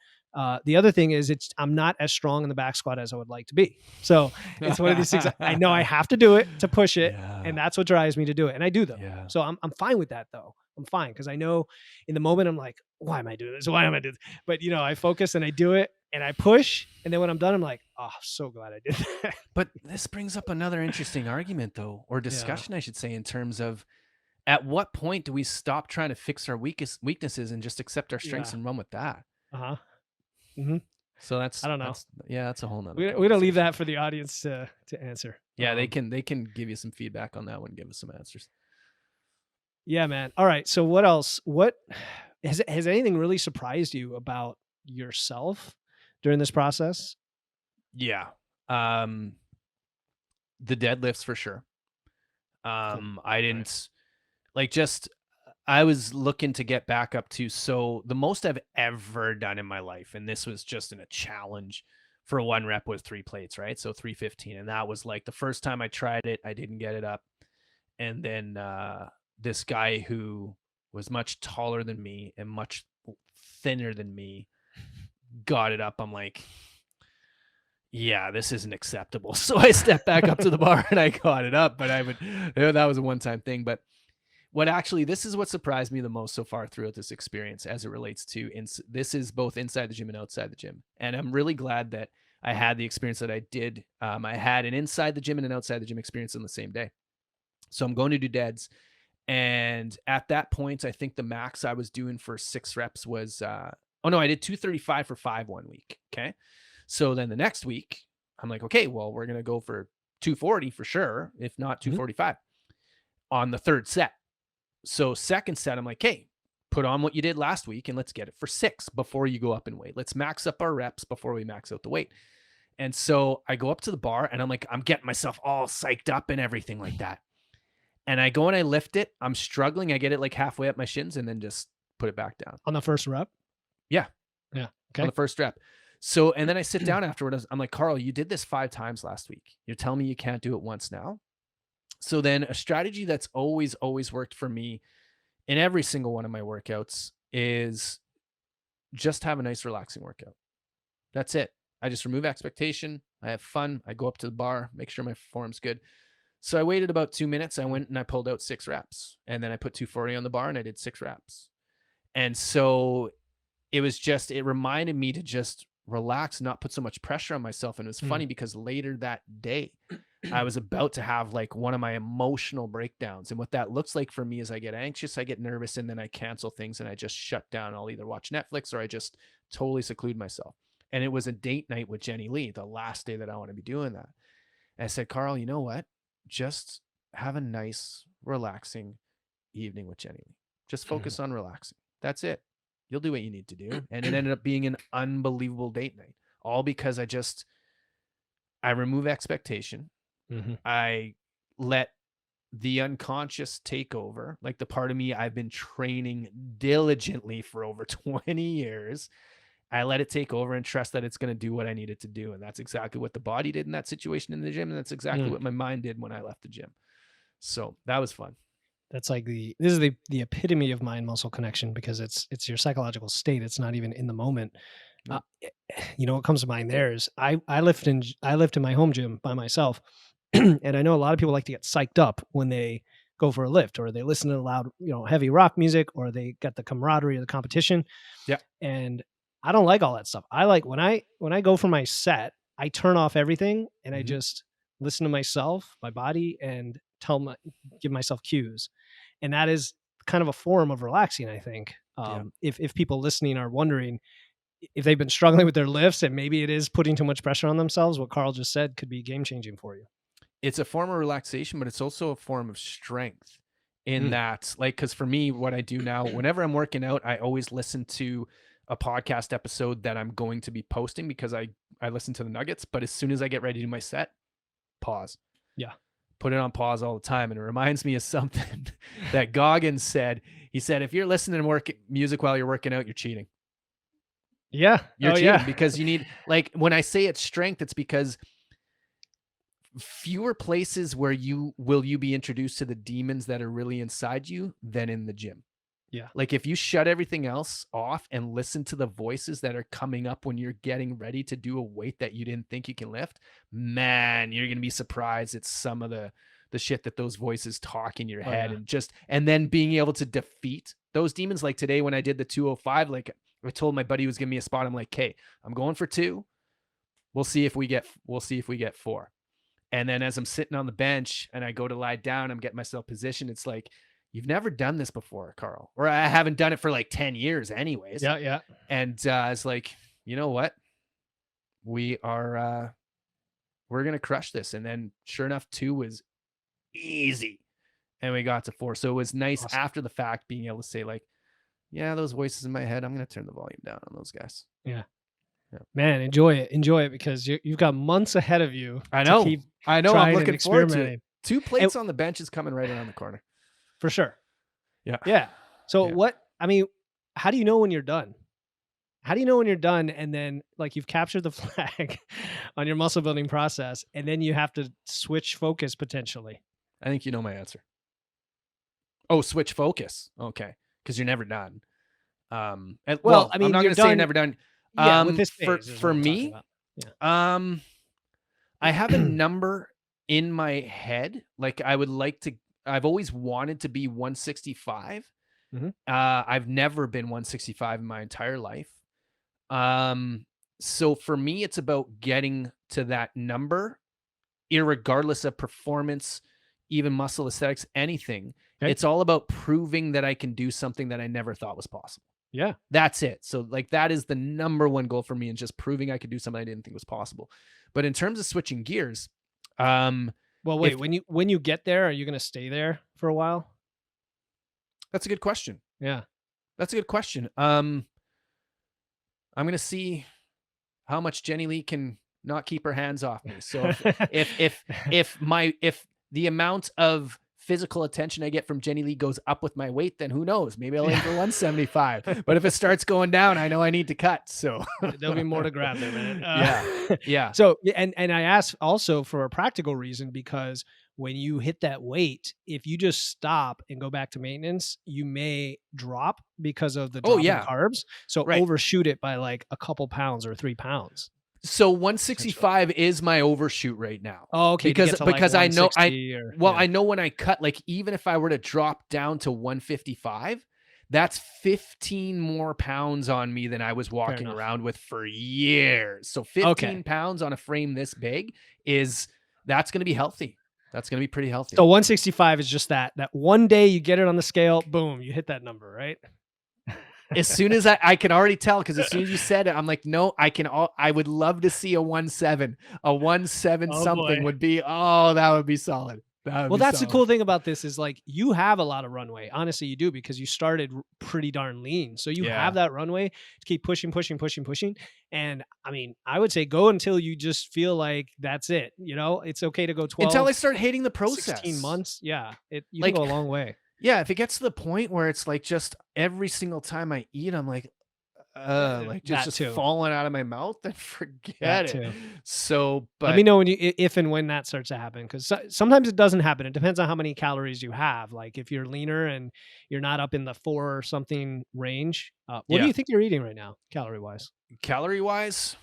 the other thing is, I'm not as strong in the back squat as I would like to be. So it's one of these things. I know I have to do it to push it, and Yeah. that's what drives me to do it, and I do them. Yeah. So I'm fine with that though. I'm fine because I know in the moment I'm like, why am I doing this? Why am I doing this? But I focus and I do it and I push, and then when I'm done, I'm like, oh, so glad I did that. But this brings up another interesting argument, though, or Yeah. discussion, I should say, in terms of at what point do we stop trying to fix our weaknesses and just accept our strengths Yeah. and run with that? Uh-huh. Mhm. So I don't know. that's a whole nother We don't leave conversation. that for the audience to answer. Yeah, they can give you some feedback on that one, give us some answers. Yeah, man. All right. So what else? What has anything really surprised you about yourself during this process? Yeah. Um, the deadlifts for sure. Cool. I All right. didn't like just I was looking to get back up to so the most I've ever done in my life, and this was just in a challenge for one rep was 3 plates, right? So 315. And that was like the first time I tried it, I didn't get it up. And then this guy who was much taller than me and much thinner than me got it up. I'm like, yeah, this isn't acceptable. So I stepped back up to the bar and I got it up. But that was a one time thing. But this is what surprised me the most so far throughout this experience as it relates to this is both inside the gym and outside the gym. And I'm really glad that I had the experience that I did. I had an inside the gym and an outside the gym experience on the same day. So I'm going to do deads. And at that point, I think the max I was doing for 6 reps was, oh no, I did 235 for 5 1 week. Okay. So then the next week, I'm like, okay, well, we're going to go for 240 for sure, if not Mhm. 245 on the third set. So second set, I'm like, hey, put on what you did last week and let's get it for 6 before you go up in weight. Let's max up our reps before we max out the weight. And so I go up to the bar and I'm like, I'm getting myself all psyched up and everything like that. And I go and I lift it. I'm struggling. I get it like halfway up my shins and then just put it back down. On the first rep? Yeah, Yeah. on Okay. the first rep. So, and then I sit down afterward. I'm like, Carl, you did this 5 times last week. You're telling me you can't do it once now? So then a strategy that's always worked for me in every single one of my workouts is just have a nice relaxing workout. That's it. I just remove expectation. I have fun. I go up to the bar, make sure my form's good. So I waited about 2 minutes. I went and I pulled out 6 reps. And then I put 240 on the bar and I did 6 reps. And so it reminded me to just relax, not put so much pressure on myself. And it was Mm. funny because later that day, I was about to have like one of my emotional breakdowns. And what that looks like for me is I get anxious, I get nervous, and then I cancel things and I just shut down. I'll either watch Netflix or I just totally seclude myself. And it was a date night with Jenny Lee, the last day that I want to be doing that. And I said, Carl, you know what? Just have a nice, relaxing evening with Jenny Lee. Just focus on relaxing. That's it. You'll do what you need to do. And it ended up being an unbelievable date night, all because I remove expectation. Mhm. I let the unconscious take over, like the part of me I've been training diligently for over 20 years. I let it take over and trust that it's going to do what I need it to do. And that's exactly what the body did in that situation in the gym. And that's exactly Mm. what my mind did when I left the gym. So that was fun. That's like this is the epitome of mind muscle connection because it's your psychological state. It's not even in the moment. No. You know what comes to mind there is I lift in my home gym by myself, and I know a lot of people like to get psyched up when they go for a lift or they listen to loud, heavy rock music, or they get the camaraderie of the competition. Yeah. And I don't like all that stuff. I like when I go for my set, I turn off everything and I Mhm. just listen to myself, my body, and give myself cues. And that is kind of a form of relaxing, I think. Yeah. If people listening are wondering if they've been struggling with their lifts and maybe it is putting too much pressure on themselves, what Carl just said could be game changing for you. It's a form of relaxation, but it's also a form of strength in Mm. that, like, because for me, what I do now, whenever I'm working out, I always listen to a podcast episode that I'm going to be posting because I listen to the nuggets. But as soon as I get ready to do my set, pause, Yeah. put it on pause all the time. And it reminds me of something that Goggins said. He said, if you're listening to music while you're working out, you're cheating. Yeah. You're Oh cheating yeah. because you need, like, when I say it's strength, it's because fewer places where you be introduced to the demons that are really inside you than in the gym. Yeah. Like, if you shut everything else off and listen to the voices that are coming up when you're getting ready to do a weight that you didn't think you can lift, man, you're going to be surprised at some of the shit that those voices talk in your Oh head. yeah. And then being able to defeat those demons. Like today when I did the 205, like I told my buddy who was giving me a spot, I'm like, "Okay, I'm going for 2. We'll see if we get 4." And then as I'm sitting on the bench and I go to lie down, I'm getting myself positioned. It's like, you've never done this before, Carl, or I haven't done it for like 10 years anyways. Yeah. Yeah. And it's like, you know what? We are, we're going to crush this. And then sure enough, 2 was easy. And we got to 4. So it was nice Awesome. after the fact being able to say, like, yeah, those voices in my head, I'm going to turn the volume down on those guys. Yeah. Yeah. Man, enjoy it because you've got months ahead of you I to know. keep I know. I'm trying and looking forward to it. experimenting. 2 And plates on the bench is coming right around the corner. for sure. Yeah. Yeah. So Yeah. how do you know when you're done? How do you know when you're done and then like you've captured the flag on your muscle building process and then you have to switch focus potentially? I think you know my answer. Oh, switch focus. Okay. Because you're never done. Well, I I'm mean, not you're going to say you're done. never done. Yeah, with this For phase is what for I'm talking me, about. I have a Yeah. number in my head. Like I've always wanted to be 165. Mhm. I've never been 165 in my entire life. Um, so for me, it's about getting to that number, irregardless of performance, even muscle aesthetics, anything. Okay. It's all about proving that I can do something that I never thought was possible. Yeah. That's it. So like that is the number one goal for me, and just proving I could do something I didn't think was possible. But in terms of switching gears, Well, if wait, when you get there, are you gonna stay there for a while? that's a good question. Yeah. That's a good question. I'm gonna see how much Jenny Lee can not keep her hands off me. So if the amount of physical attention I get from Jenny Lee goes up with my weight, then who knows? Maybe I'll aim for 175. But if it starts going down, I know I need to cut. So There'll be more to grab there, man. yeah, yeah, So, and I asked also for a practical reason because when you hit that weight, if you just stop and go back to maintenance, you may drop because of the oh drop in yeah, carbs. So right. overshoot it by like a couple pounds or 3 pounds. So Potentially. 165 is my overshoot right now. Oh, okay. To get to like Because I know 160 or I know when I cut, like even if I were to drop down to 155, that's 15 more pounds on me than I was walking enough. around with for years. So 15 pounds on a frame this big that's going to be healthy. That's going to be pretty healthy. So 165 is just that one day you get it on the scale, boom, you hit that number, right? As soon as I can already tell, because as soon as you said it, I'm like, no, I would love to see a 1.7 Oh, something boy. would be, that would be solid. That would Well, be that's the solid. cool thing about this is like you have a lot of runway. Honestly, you do because you started pretty darn lean. So you Yeah. have that runway to keep pushing, pushing, pushing, pushing. And I mean, I would say go until you just feel like that's it. You know, it's okay to go Until 12, I start hating the 16 process. months. Yeah. You can Like, go a long way. yeah, if it gets to the point where it's like just every single time I eat, I'm like That just too. falling out of my mouth, then That forget it. too. So, Let me but know when if and when that starts to happen because sometimes it doesn't happen. It depends on how many calories you have. Like if you're leaner and you're not up in the 4 or something range, what do yeah, you think you're eating right now, calorie wise? calorie wise,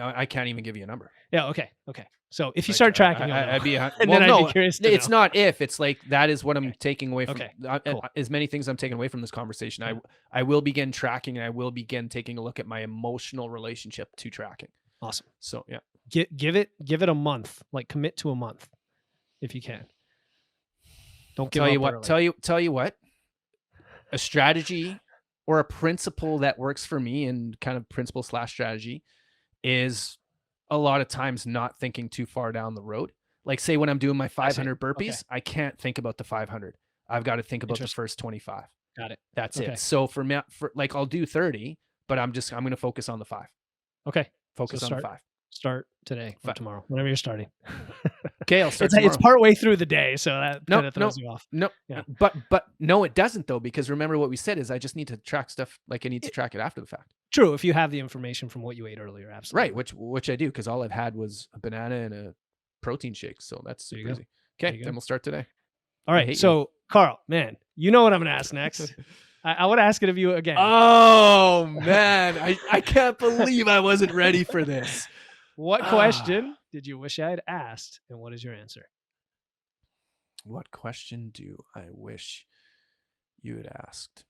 I can't even give you a number. Yeah. Okay. Okay. So if you Like start tracking, you'll know, I'd be and well, then I'd be no, curious to it's know. not if it's like that is what I'm Okay. taking away from Okay. Cool. as many things I'm taking away from this conversation. Yeah. I will begin tracking and I will begin taking a look at my emotional relationship to tracking. Awesome. So yeah, Give it a month. Like commit to a month if you can. Don't give tell you up what, early. tell you what, a strategy or a principle that works for me and kind of principle slash strategy is a lot of times not thinking too far down the road. Like say when I'm doing my I see. 500 Okay. burpees, I can't think about the 500. I've got to think about the Interesting. first 25. Got it. That's it. Okay. So for me, for like I'll do 30, but I'm going to focus on the 5. Okay. So Focus on the 5. start today or 5. tomorrow, whenever you're starting. Okay, I'll start It's tomorrow. partway through the day, so that No, kind of no, throws you off. no. Yeah. But no, it doesn't though, because remember what we said is I just need to track stuff like I need to It, track it after the fact. true. If you have the information from what you ate earlier, Right, absolutely. which I do because all I've had was a banana and a protein shake, so that's There super you go. easy. There Okay, you then go. we'll start today. All I right. hate you. So, Carl, man, you know what I'm going to ask next. I want to ask it of you again. Oh man, I can't believe I wasn't ready for this. What Ah, question did you wish I had asked, and what is your answer? what question do I wish you had asked?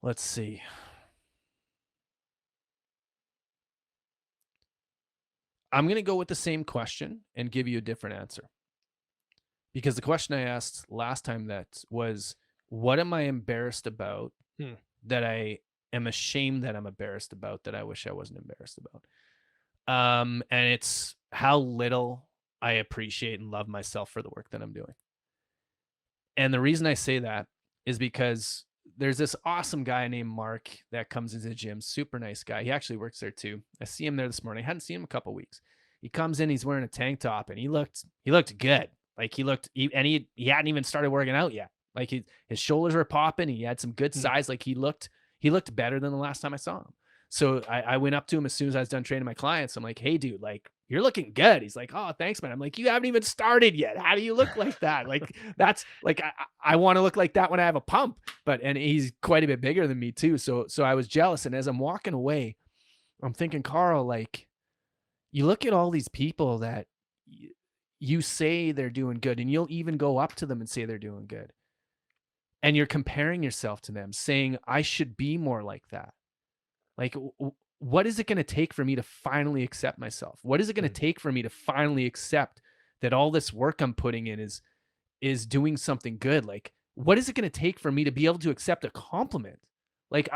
Let's see. I'm going to go with the same question and give you a different answer. Because the question I asked last time that was, what am I embarrassed about Hmm. that I am ashamed that I'm embarrassed about that I wish I wasn't embarrassed about? And it's how little I appreciate and love myself for the work that I'm doing. And the reason I say that is because there's this awesome guy named Mark that comes into the gym, super nice guy. He actually works there too. I see him there this morning. I hadn't seen him in a couple weeks. He comes in, he's wearing a tank top, and he looked good. Like he hadn't even started working out yet. Like his shoulders were popping. He had some good Hmm. size. Like he looked better than the last time I saw him. So I went up to him as soon as I was done training my clients. I'm like, hey, dude, like you're looking good. He's like, oh, thanks, man. I'm like, you haven't even started yet. How do you look like that? Like that's like I want to look like that when I have a pump. And he's quite a bit bigger than me too. So I was jealous. And as I'm walking away, I'm thinking, Carl, like you look at all these people that you say they're doing good, and you'll even go up to them and say they're doing good. And you're comparing yourself to them, saying, I should be more like that. Like, what is it going to take for me to finally accept myself? What is it going to Hmm. take for me to finally accept that all this work I'm putting in is doing something good? Like, what is it going to take for me to be able to accept a compliment? Like,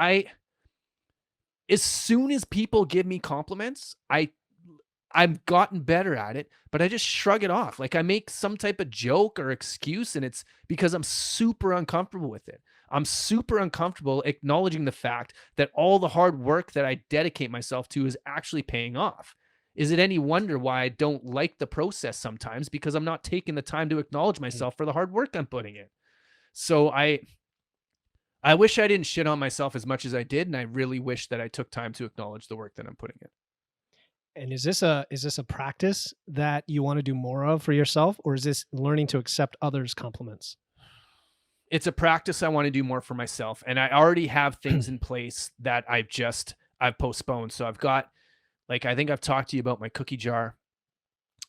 as soon as people give me compliments, I've gotten better at it, but I just shrug it off. Like I make some type of joke or excuse, and it's because I'm super uncomfortable with it. I'm super uncomfortable acknowledging the fact that all the hard work that I dedicate myself to is actually paying off. Is it any wonder why I don't like the process sometimes? Because I'm not taking the time to acknowledge Hmm. myself for the hard work I'm putting in. So I wish I didn't shit on myself as much as I did, and I really wish that I took time to acknowledge the work that I'm putting in. And is this a practice that you want to do more of for yourself, or is this learning to accept others' compliments? It's a practice I want to do more for myself, and I already have things in place that I've postponed. So I've got like I think I've talked to you about my cookie jar,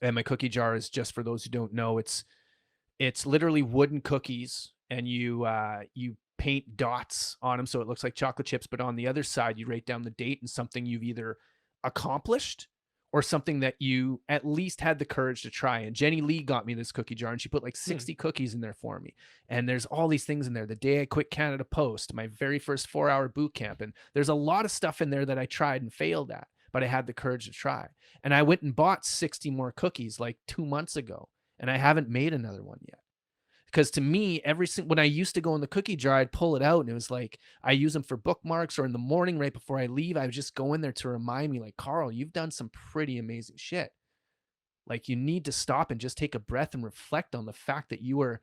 and my cookie jar is just for those who don't know, it's literally wooden cookies, and you paint dots on them so it looks like chocolate chips, but on the other side you write down the date and something you've either accomplished or something that you at least had the courage to try. And Jenny Lee got me this cookie jar and she put like Hmm. 60 cookies in there for me. And there's all these things in there. The day I quit Canada Post, my very first 4-hour boot camp. And there's a lot of stuff in there that I tried and failed at. but I had the courage to try. And I went and bought 60 more cookies like 2 months ago, and I haven't made another one yet. Because to me, when I used to go in the cookie jar, I'd pull it out and it was like I use them for bookmarks, or in the morning right before I leave, I would just go in there to remind me, like, Carl, you've done some pretty amazing shit. Like, you need to stop and just take a breath and reflect on the fact that you are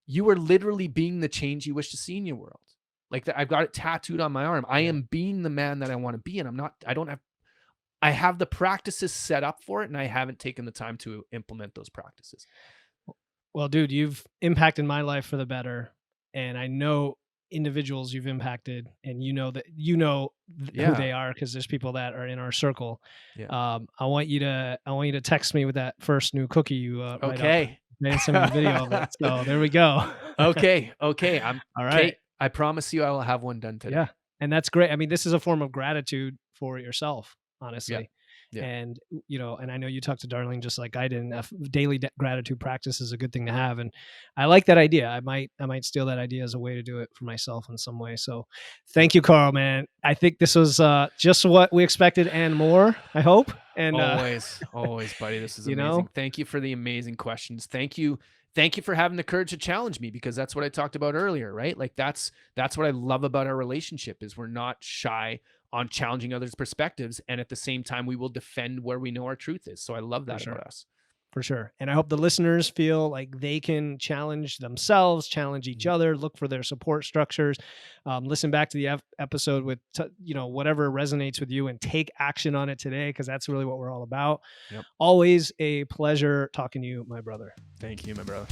literally being the change you wish to see in your world. Like that, I've got it tattooed on my arm. I Yeah. am being the man that I want to be, and I have the practices set up for it, and I haven't taken the time to implement those practices. Well, dude, you've impacted my life for the better, and I know individuals you've impacted, and who they are, because there's people that are in our circle. Yeah. I want you to text me with that first new cookie you write up, Okay. and send me a video of it. So there we go. Okay. All right. Kate, I promise you I will have one done today. Yeah, and that's great. I mean, this is a form of gratitude for yourself, honestly. Yeah. And and I know you talked to Darlene just like I did. And daily gratitude practice is a good thing to have, and I like that idea. I might steal that idea as a way to do it for myself in some way. So, thank you, Carl, man. I think this was just what we expected and more, I hope. And always, buddy. This is amazing. Thank you for the amazing questions. Thank you for having the courage to challenge me, because that's what I talked about earlier, right? Like that's what I love about our relationship is we're not shy on challenging others' perspectives, and at the same time we will defend where we know our truth is. So I love that about us. For sure. And I hope the listeners feel like they can challenge themselves, challenge each other, look for their support structures, listen back to the episode with, whatever resonates with you, and take action on it today, because that's really what we're all about. Yep. Always a pleasure talking to you, my brother. Thank you, my brother.